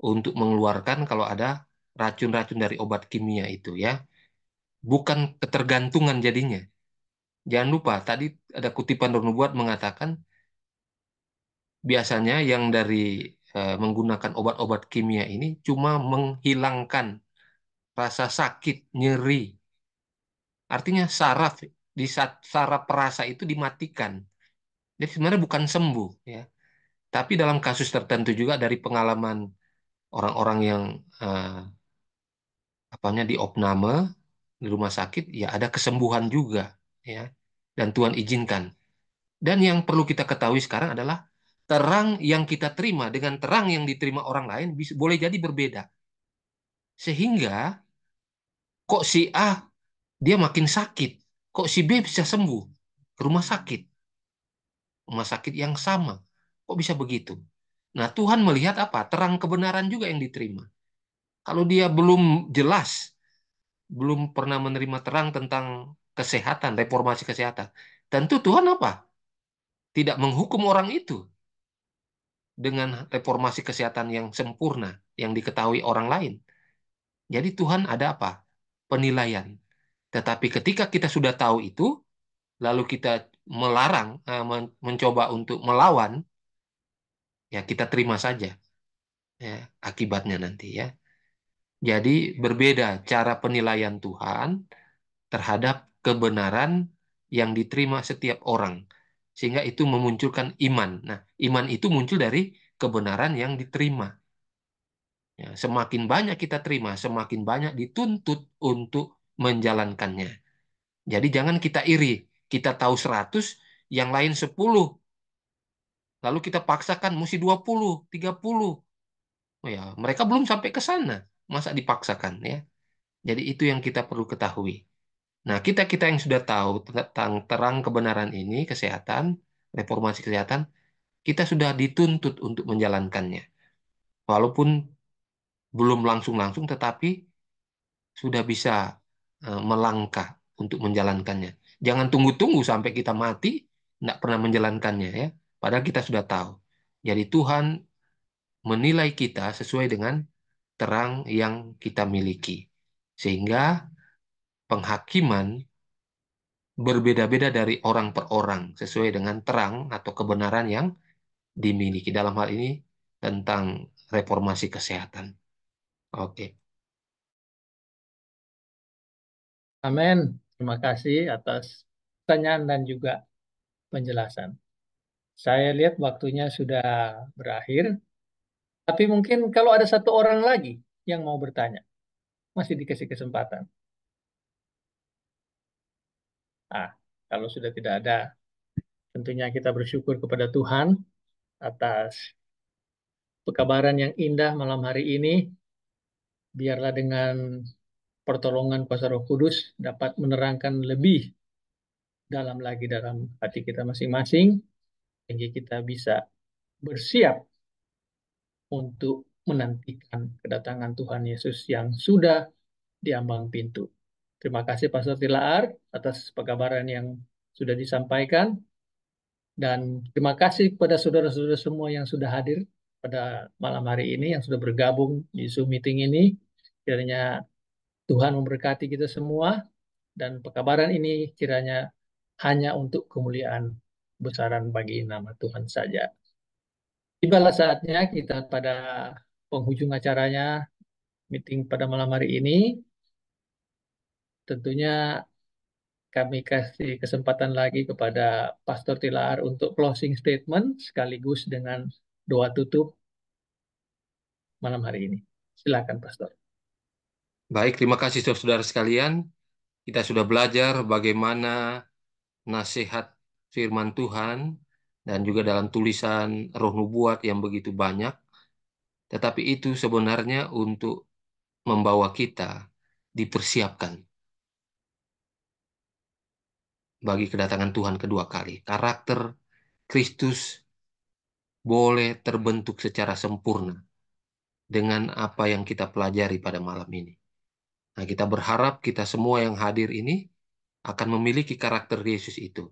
untuk mengeluarkan kalau ada racun-racun dari obat kimia itu, ya, bukan ketergantungan jadinya. Jangan lupa tadi ada kutipan Nur Nubuat mengatakan biasanya yang dari menggunakan obat-obat kimia ini cuma menghilangkan rasa sakit, nyeri. Artinya saraf perasa itu dimatikan. Jadi sebenarnya bukan sembuh, ya. Tapi dalam kasus tertentu juga dari pengalaman orang-orang yang apanya di opname di rumah sakit, ya ada kesembuhan juga, ya. Dan Tuhan izinkan. Dan yang perlu kita ketahui sekarang adalah terang yang kita terima dengan terang yang diterima orang lain bisa boleh jadi berbeda. Sehingga kok si A dia makin sakit, kok si B bisa sembuh ke rumah sakit yang sama. Kok bisa begitu? Nah, Tuhan melihat apa? Terang kebenaran juga yang diterima. Kalau dia belum jelas, belum pernah menerima terang tentang kesehatan, reformasi kesehatan, tentu Tuhan apa? Tidak menghukum orang itu dengan reformasi kesehatan yang sempurna, yang diketahui orang lain. Jadi Tuhan ada apa? Penilaian. Tetapi ketika kita sudah tahu itu, lalu kita melarang, mencoba untuk melawan, ya kita terima saja, ya, akibatnya nanti, ya. Jadi berbeda cara penilaian Tuhan terhadap kebenaran yang diterima setiap orang. Sehingga itu memunculkan iman. Nah, iman itu muncul dari kebenaran yang diterima. Ya, semakin banyak kita terima, semakin banyak dituntut untuk menjalankannya. Jadi jangan kita iri. Kita tahu 100, yang lain 10. Lalu kita paksakan mesti 20, 30. Oh ya, mereka belum sampai ke sana. Masa dipaksakan, ya. Jadi itu yang kita perlu ketahui. Nah, kita-kita yang sudah tahu tentang terang kebenaran ini, kesehatan, reformasi kesehatan, kita sudah dituntut untuk menjalankannya. Walaupun belum langsung-langsung, tetapi sudah bisa melangkah untuk menjalankannya. Jangan tunggu-tunggu sampai kita mati, tidak pernah menjalankannya, ya. Padahal kita sudah tahu. Jadi Tuhan menilai kita sesuai dengan terang yang kita miliki. Sehingga penghakiman berbeda-beda dari orang per orang sesuai dengan terang atau kebenaran yang dimiliki. Dalam hal ini tentang reformasi kesehatan. Oke.
Amin. Terima kasih atas pertanyaan dan juga penjelasan. Saya lihat waktunya sudah berakhir, tapi mungkin kalau ada satu orang lagi yang mau bertanya, masih dikasih kesempatan. Ah, kalau sudah tidak ada, tentunya kita bersyukur kepada Tuhan atas pekabaran yang indah malam hari ini. Biarlah dengan pertolongan kuasa Roh Kudus dapat menerangkan lebih dalam lagi dalam hati kita masing-masing, sehingga kita bisa bersiap untuk menantikan kedatangan Tuhan Yesus yang sudah di ambang pintu. Terima kasih Pastor Tilaar atas pekabaran yang sudah disampaikan, dan terima kasih kepada saudara-saudara semua yang sudah hadir pada malam hari ini, yang sudah bergabung di Zoom meeting ini. Kiranya Tuhan memberkati kita semua, dan pekabaran ini kiranya hanya untuk kemuliaan besaran bagi nama Tuhan saja. Tibalah saatnya kita pada penghujung acaranya, meeting pada malam hari ini. Tentunya kami kasih kesempatan lagi kepada Pastor Tilar untuk closing statement sekaligus dengan doa tutup malam hari ini. Silakan Pastor.
Baik, terima kasih saudara sekalian. Kita sudah belajar bagaimana nasihat firman Tuhan dan juga dalam tulisan Roh Nubuat yang begitu banyak. Tetapi itu sebenarnya untuk membawa kita dipersiapkan bagi kedatangan Tuhan kedua kali. Karakter Kristus boleh terbentuk secara sempurna dengan apa yang kita pelajari pada malam ini. Nah, kita berharap kita semua yang hadir ini akan memiliki karakter Yesus itu,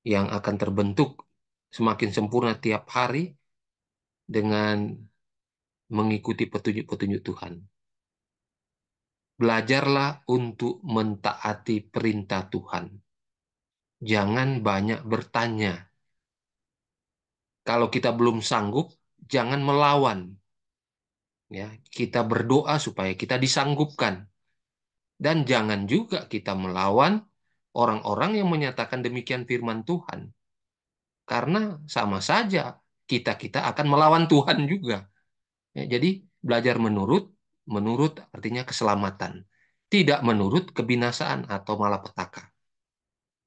yang akan terbentuk semakin sempurna tiap hari dengan mengikuti petunjuk-petunjuk Tuhan. Belajarlah untuk mentaati perintah Tuhan. Jangan banyak bertanya. Kalau kita belum sanggup, jangan melawan. Ya, kita berdoa supaya kita disanggupkan. Dan jangan juga kita melawan orang-orang yang menyatakan demikian firman Tuhan. Karena sama saja kita akan melawan Tuhan juga. Ya, jadi belajar menurut, menurut artinya keselamatan, tidak menurut kebinasaan atau malapetaka.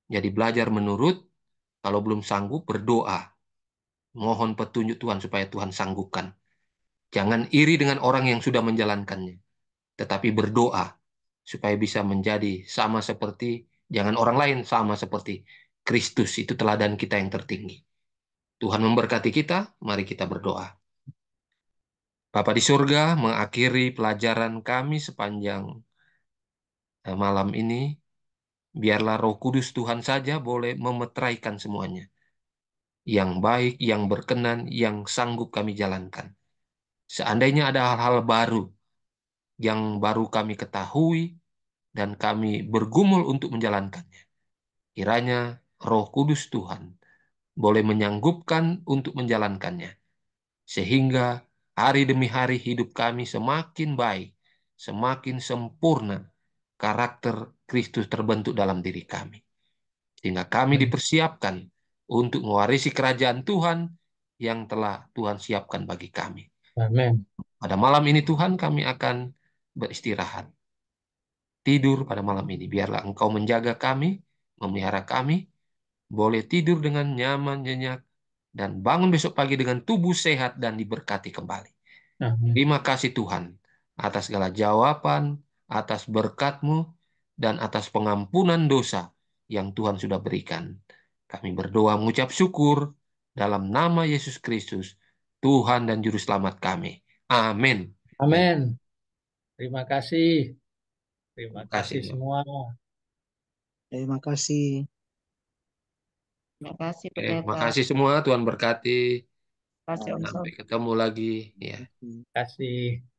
Jadi belajar menurut, kalau belum sanggup berdoa, mohon petunjuk Tuhan supaya Tuhan sanggupkan. Jangan iri dengan orang yang sudah menjalankannya, tetapi berdoa supaya bisa menjadi sama seperti, jangan orang lain sama seperti Kristus, itu teladan kita yang tertinggi. Tuhan memberkati kita, mari kita berdoa. Bapa di surga, mengakhiri pelajaran kami sepanjang malam ini, biarlah Roh Kudus Tuhan saja boleh memeteraikan semuanya. Yang baik, yang berkenan, yang sanggup kami jalankan. Seandainya ada hal-hal baru yang baru kami ketahui dan kami bergumul untuk menjalankannya, kiranya Roh Kudus Tuhan boleh menyanggupkan untuk menjalankannya, sehingga hari demi hari hidup kami semakin baik, semakin sempurna, karakter Kristus terbentuk dalam diri kami. Sehingga kami dipersiapkan untuk mewarisi kerajaan Tuhan yang telah Tuhan siapkan bagi kami.
Amin.
Pada malam ini Tuhan kami akan beristirahat. Tidur pada malam ini. Biarlah Engkau menjaga kami, memelihara kami, boleh tidur dengan nyaman, nyenyak, dan bangun besok pagi dengan tubuh sehat dan diberkati kembali.
Amin.
Terima kasih Tuhan atas segala jawaban, atas berkat-Mu, dan atas pengampunan dosa yang Tuhan sudah berikan. Kami berdoa mengucap syukur dalam nama Yesus Kristus, Tuhan dan Juru Selamat kami. Amin.
Amin. Terima kasih. Terima
Terima
kasih
kasih.
semua.
Terima kasih.
Terima kasih
Oke, terima
Pendeta.
kasih semua. Tuhan berkati.
Terima kasih Om
Sampai
Sob.
ketemu lagi. Ya.
Terima kasih.